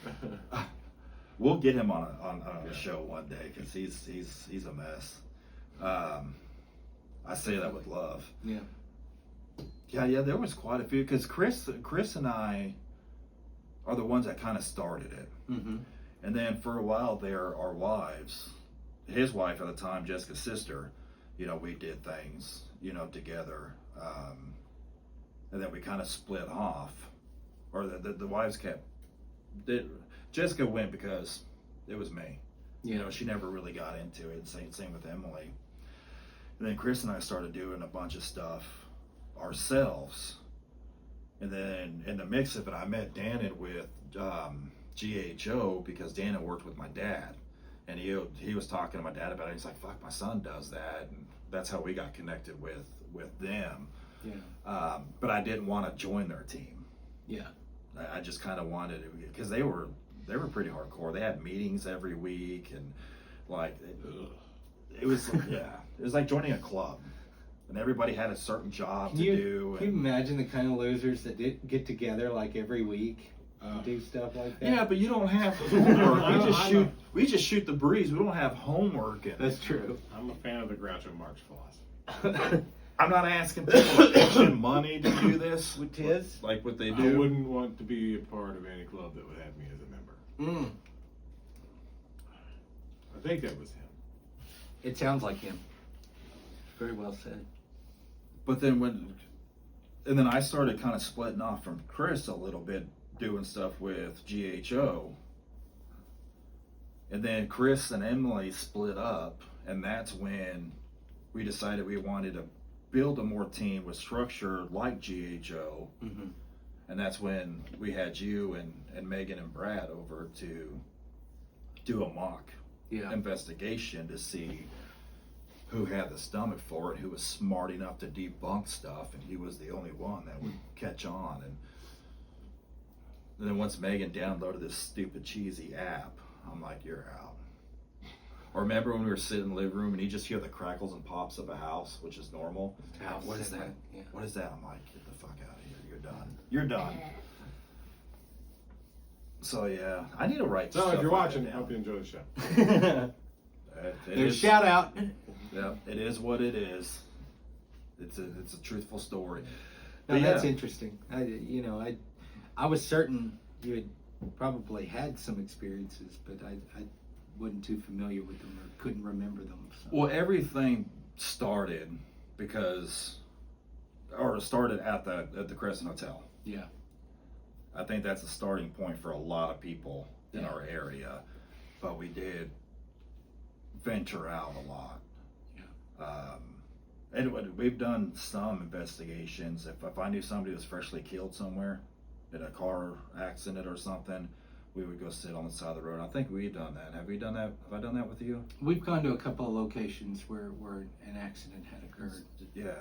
We'll get him on a show one day because he's a mess. I say that with love. Yeah. Yeah. There was quite a few because Chris and I are the ones that kind of started it, Mm-hmm. and then for a while there, our wives, his wife at the time, Jessica's sister, we did things, together, and then we kind of split off, or the wives Jessica went because it was me. Yeah. She never really got into it. Same with Emily. And then Chris and I started doing a bunch of stuff ourselves. And then in the mix of it, I met Dannon with GHO because Dannon worked with my dad. And he was talking to my dad about it. He's like, fuck, my son does that. And that's how we got connected with them. Yeah. But I didn't want to join their team. Yeah. I just kind of wanted it because they were pretty hardcore. They had meetings every week and like it was it was like joining a club, and everybody had a certain job to do. Can you imagine the kind of losers that did get together like every week and do stuff like that? Yeah, but you don't have homework. We just shoot the breeze. We don't have homework. And That's true. I'm a fan of the Groucho Marx philosophy. I'm not asking people to pay money to do this. With his? Like what they I do. wouldn't want to be a part of any club that would have me as a member. Mm. I think that was him. It sounds like him. Very well said. But then and then I started kind of splitting off from Chris a little bit, doing stuff with GHO. And then Chris and Emily split up, and that's when we decided we wanted to build a more team with structure like GHO. Mm-hmm. And that's when we had you and Megan and Brad over to do a mock investigation to see who had the stomach for it, who was smart enough to debunk stuff, and he was the only one that would catch on. And then once Megan downloaded this stupid cheesy app, I'm like, you're out. Or remember when we were sitting in the living room and you just hear the crackles and pops of a house, which is normal? What is that? Yeah. What is that? I'm like, get the fuck out of here. You're done. You're done. So yeah, I need to write So stuff if you're like watching, that I hope you down. enjoy the show. It There's is- shout out. Yeah, it is what it is. It's a truthful story. No, But that's yeah. interesting. I was certain you had probably had some experiences, but I wasn't too familiar with them or couldn't remember them. So. Well, everything started started at the Crescent Hotel. Yeah. I think that's a starting point for a lot of people in Yeah. our area, but we did venture out a lot. Yeah. And we've done some investigations. If I knew somebody was freshly killed somewhere in a car accident or something, we would go sit on the side of the road. I think we've done that. Have we done that? Have I done that with you? We've gone to a couple of locations where an accident had occurred. Yeah.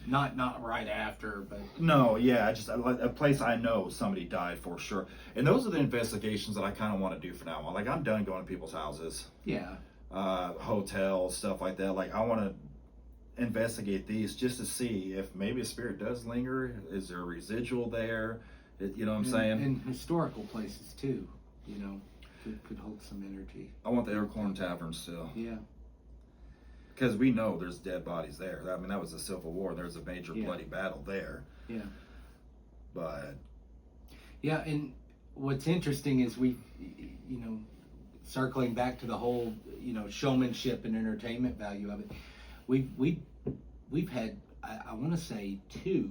Not right after, but No, yeah, just a place I know somebody died for sure. And those are the investigations that I kind of want to do for now on. Like, I'm done going to people's houses. yeah. hotels, stuff like that. Like I want to investigate these just to see if maybe a spirit does linger. Is there a residual there? You know what I'm saying? And historical places too, you know, could hold some energy. I want the Aircorn Tavern still. Yeah. Because we know there's dead bodies there. I mean, that was the Civil War. There's a major Yeah. bloody battle there. Yeah. But Yeah, and what's interesting is we, you know, circling back to the whole, you know, showmanship and entertainment value of it, we've had, I want to say 2,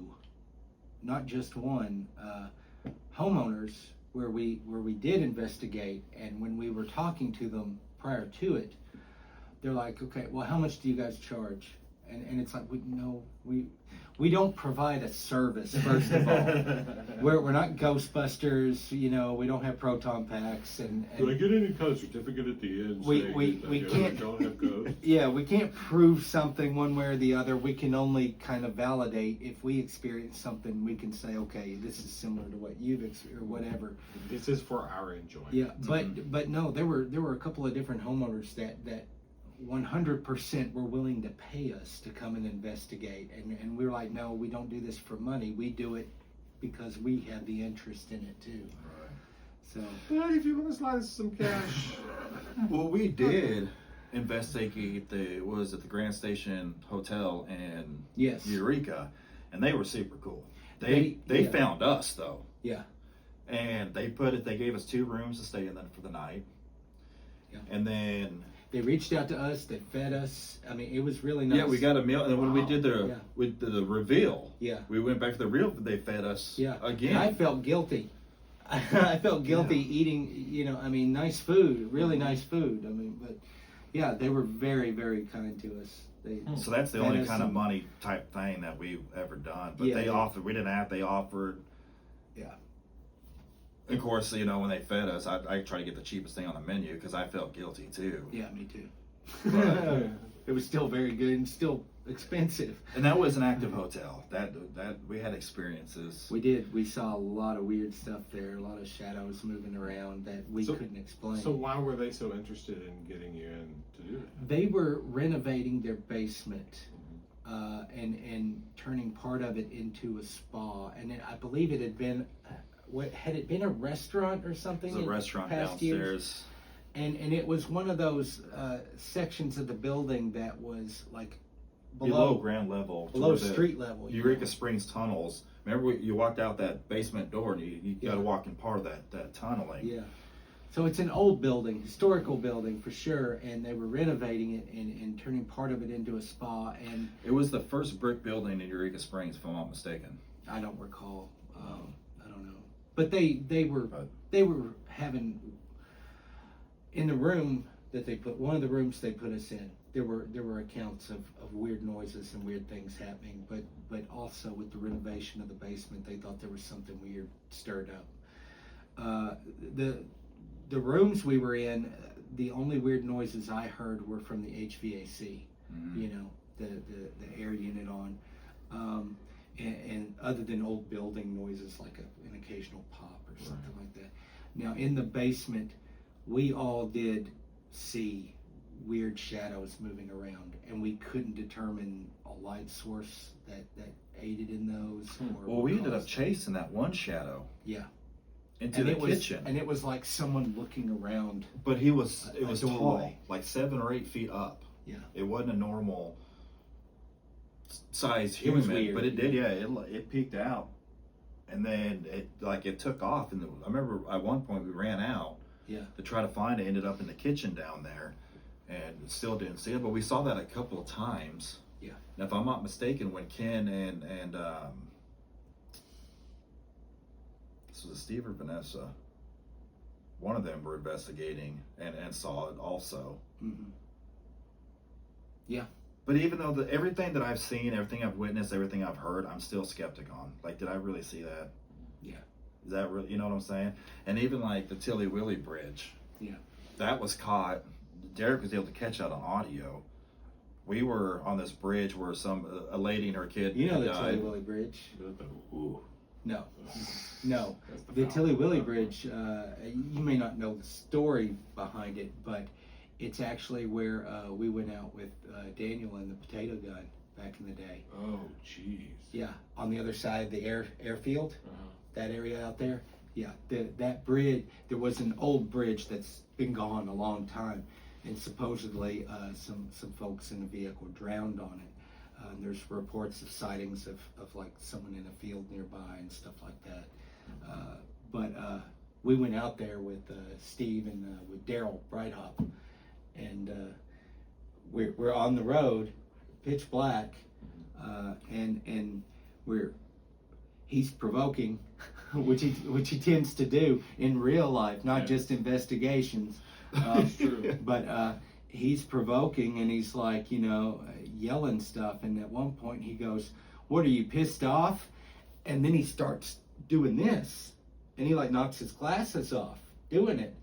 not just one, homeowners where we did investigate, and when we were talking to them prior to it, they're like, okay, well, how much do you guys charge? And it's like, we don't provide a service, first of all. We're not Ghostbusters, you know, we don't have proton packs. And Do I get any kind of certificate at the end? We saying that, can't- I don't have ghosts? yeah, we can't prove something one way or the other. We can only kind of validate if we experience something. We can say, okay, this is similar to what you've experienced, or whatever. This is for our enjoyment. Yeah, but no, there were a couple of different homeowners that 100% were willing to pay us to come and investigate, and we were like, no, we don't do this for money. We do it because we have the interest in it too. right. So Yeah, if you want to slide us some cash. Well, we did investigate the Grand Station Hotel in yes, Eureka, and they were super cool. They- They yeah. found us though, yeah, and they gave us 2 rooms to stay in then for the night, Yeah. and then they reached out to us. They fed us. I mean, it was really nice. yeah, we got a meal, and then when we Wow. did Yeah. the reveal, Yeah. we went back to the reveal. They fed us Yeah, again. And I felt guilty. I felt guilty eating, you know, I mean, nice food, really nice food. I mean, but yeah, they were very, very kind to us. So that's the fed only us kind of and- money type thing that we've ever done. But Yeah, they yeah. offered. We didn't have. They offered. Yeah. Of course, you know when they fed us, I try to get the cheapest thing on the menu because I felt guilty too. Yeah, me too. But- It was still very good and still expensive. And that was an active hotel. That we had experiences. We did. We saw a lot of weird stuff there, a lot of shadows moving around that we So- couldn't explain. So why were they so interested in getting you in to do it? They were renovating their basement and turning part of it into a spa. And I believe it had been, had it been a restaurant or something? There's a in restaurant past years? downstairs. And it was one of those sections of the building that was like Below ground level. below towards the street level. you Eureka know? Springs tunnels. Remember, you walked out that basement door and you got to Yeah. walk in part of that tunneling. Yeah. So it's an old building, historical building for sure, and they were renovating it and turning part of it into a spa. And It was the first brick building in Eureka Springs, if I'm not mistaken. I don't recall. I don't know. But they were having in the room that they put one of the rooms they put us in. There were accounts of weird noises and weird things happening, but also with the renovation of the basement, they thought there was something weird stirred up. The rooms we were in, the only weird noises I heard were from the HVAC. Mhm. You know, the air unit on, and other than old building noises like an occasional pop or something like that. Now in the basement, we all did see weird shadows moving around, and we couldn't determine a light source that aided in those. Or Well, we ended up caused- chasing that one shadow Yeah. into And the it was, kitchen. and it was like someone looking around. But it was a tall, doorway. like 7 or 8 feet up. Yeah. It wasn't a normal size It human, was weird. but it did. Yeah, it peeked out, and then it took off. And I remember at one point we ran out. Yeah. To try to find it. Ended up in the kitchen down there, and still didn't see it. But we saw that a couple of times. Yeah. And if I'm not mistaken, when Ken and this was Steve or Vanessa, one of them were investigating and saw it also. Mm-hmm. Yeah. But even though everything that I've seen, everything I've witnessed, everything I've heard, I'm still skeptic on. Like, did I really see that? Yeah. Is that really, you know what I'm saying? And even like the Tilly Willy Bridge. Yeah. That was caught. Derek was able to catch that on audio. We were on this bridge where a lady and her kid You know the died. Tilly Willy Bridge? Ooh, No. that's The foul. Tilly Willy Bridge, you may not know the story behind it, but It's actually where we went out with Daniel and the potato gun back in the day. Oh, jeez. Yeah, on the other side of the airfield, Uh-huh. that area out there. Yeah, that bridge, there was an old bridge that's been gone a long time, and supposedly some folks in the vehicle drowned on it. There's reports of sightings of like someone in a field nearby and stuff like that. But we went out there with Steve and with Daryl Brighthop, and we're on the road, pitch black, and he's provoking, which he tends to do in real life, not just investigations. That's true. But he's provoking, and he's like, yelling stuff. And at one point he goes, "What, are you pissed off?" And then he starts doing this, and he like knocks his glasses off doing it.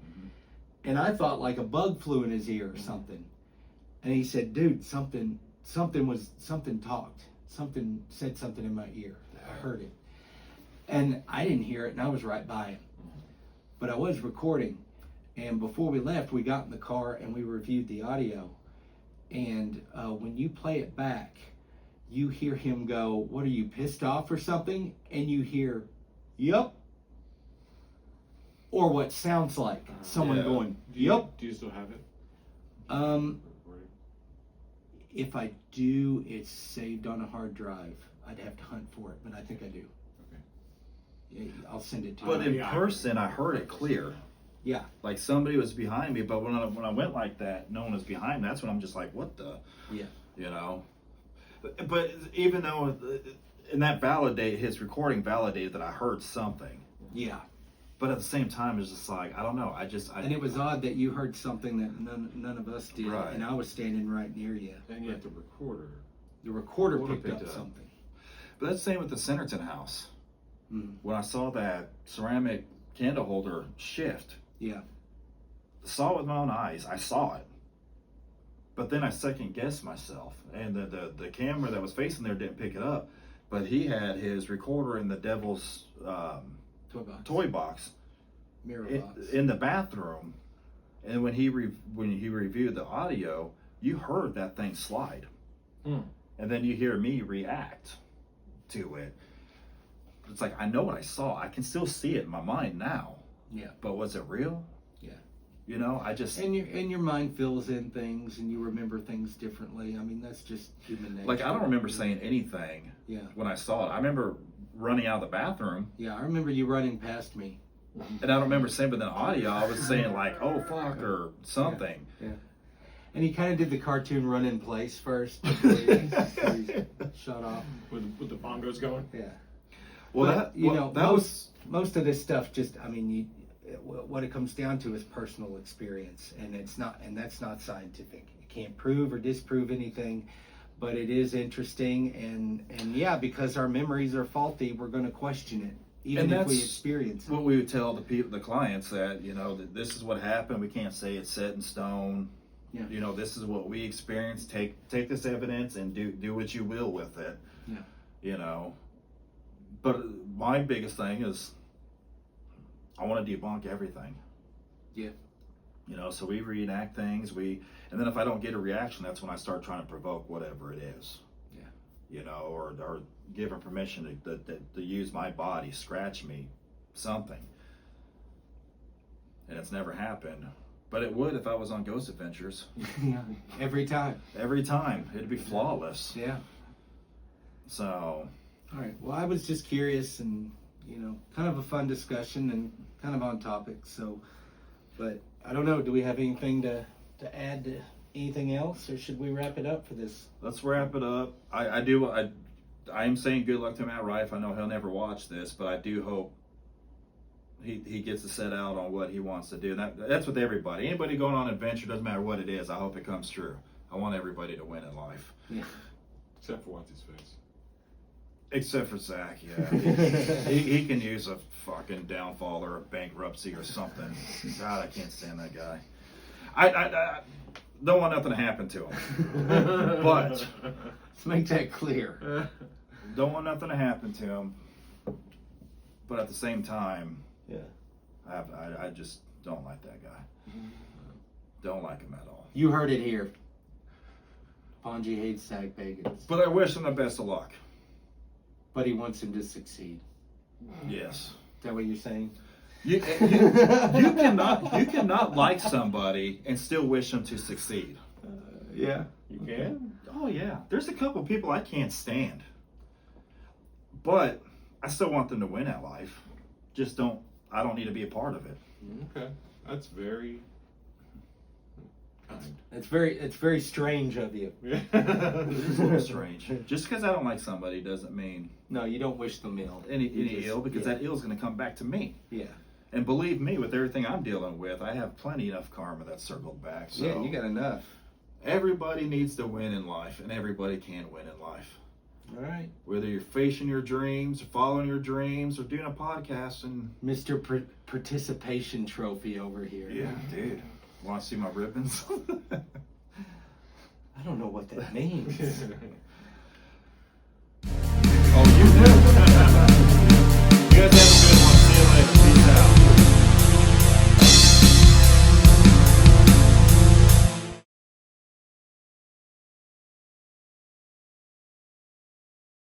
And I thought like a bug flew in his ear or something. And he said, "Dude, something talked. Something said something in my ear. I heard it." And I didn't hear it, and I was right by him. But I was recording. And before we left, we got in the car and we reviewed the audio. And when you play it back, you hear him go, "What, are you pissed off or something?" And you hear, "Yup." Or what sounds like someone going, "Yup." Do you still have it? Recording? If I do, it's saved on a hard drive. I'd have to hunt for it, but I think I do. Okay. Yeah, I'll send it to But you. in person, I heard it clear. Yeah. Like somebody was behind me, but when I went like that, no one was behind me. That's when I'm just like, what the? Yeah. But even though, and that his recording validated that I heard something. Yeah. But at the same time, it's just like, I don't know. And it was odd that you heard something that none of us did, Right. and I was standing right near you. And yet the recorder. The recorder Would've picked up picked it up. something. But that's the same with the Centerton house. Mm. When I saw that ceramic candle holder shift, Yeah. saw it with my own eyes. I saw it. But then I second guessed myself. And the camera that was facing there didn't pick it up. But he had his recorder in the devil's toy box Mirror box. in the bathroom. And when he reviewed the audio, you heard that thing slide. Hmm. And then you hear me react to it. It's like, I know what I saw. I can still see it in my mind now. Yeah. But was it real? Yeah. I just... And your mind fills in things, and you remember things differently. I mean, that's just human nature. Like, I don't remember saying anything Yeah. when I saw it. I remember running out of the bathroom, Yeah, I remember you running past me. and I don't remember saying, but then audio, I was saying like, "Oh fuck" or something. Yeah. And he kind of did the cartoon run in place first before he shut off. With the bongos going? Yeah. Well, But, that was most of this stuff just, I mean, what it comes down to is personal experience, and that's not scientific. It can't prove or disprove anything, but it is interesting, and yeah, because our memories are faulty, we're going to question it, even if we experience it. what we would tell the clients that that this is what happened. We can't say it's set in stone. Yeah. This is what we experienced. Take this evidence and do what you will with it. Yeah. But my biggest thing is I want to debunk everything. Yeah. So we reenact things. And then if I don't get a reaction, that's when I start trying to provoke whatever it is. Yeah. Or give them permission to use my body, scratch me, something. And it's never happened. But it would if I was on Ghost Adventures. Yeah. Every time. Every time. It'd be flawless. Yeah. So. All right. Well, I was just curious, and kind of a fun discussion and kind of on topic. So, but I don't know. Do we have anything to add to anything else, or should we wrap it up for this? Let's wrap it up. I am saying good luck to Matt Rife. I know he'll never watch this, but I do hope he gets to set out on what he wants to do. That's with everybody. Anybody going on an adventure, doesn't matter what it is, I hope it comes true. I want everybody to win in life. Yeah. Except for what's his face. Except for Zach, yeah. he can use a fucking downfall or a bankruptcy or something. God, I can't stand that guy. I don't want nothing to happen to him. But Let's make that clear. don't want nothing to happen to him. But at the same time, Yeah. I just don't like that guy. Don't like him at all. You heard it here. Ponji hates sag pagans, But I wish him the best of luck. but he wants him to succeed. Yes. Is that what you're saying? You cannot like somebody and still wish them to succeed. Yeah. You can? Oh yeah. There's a couple people I can't stand. But I still want them to win at life. I don't need to be a part of it. Okay. That's very kind. It's very strange of you. It's a little strange. Just because I don't like somebody doesn't mean No, you don't wish them ill. any You just- ill, because yeah. that ill is going to come back to me. Yeah. And believe me, with everything I'm dealing with, I have plenty enough karma that's circled back. So Yeah, you got enough. everybody needs to win in life, and everybody can win in life. All right. Whether you're facing your dreams, or following your dreams, or doing a podcast, and Mr. Participation Trophy over here. yeah, dude, want to see my ribbons? I don't know what that means.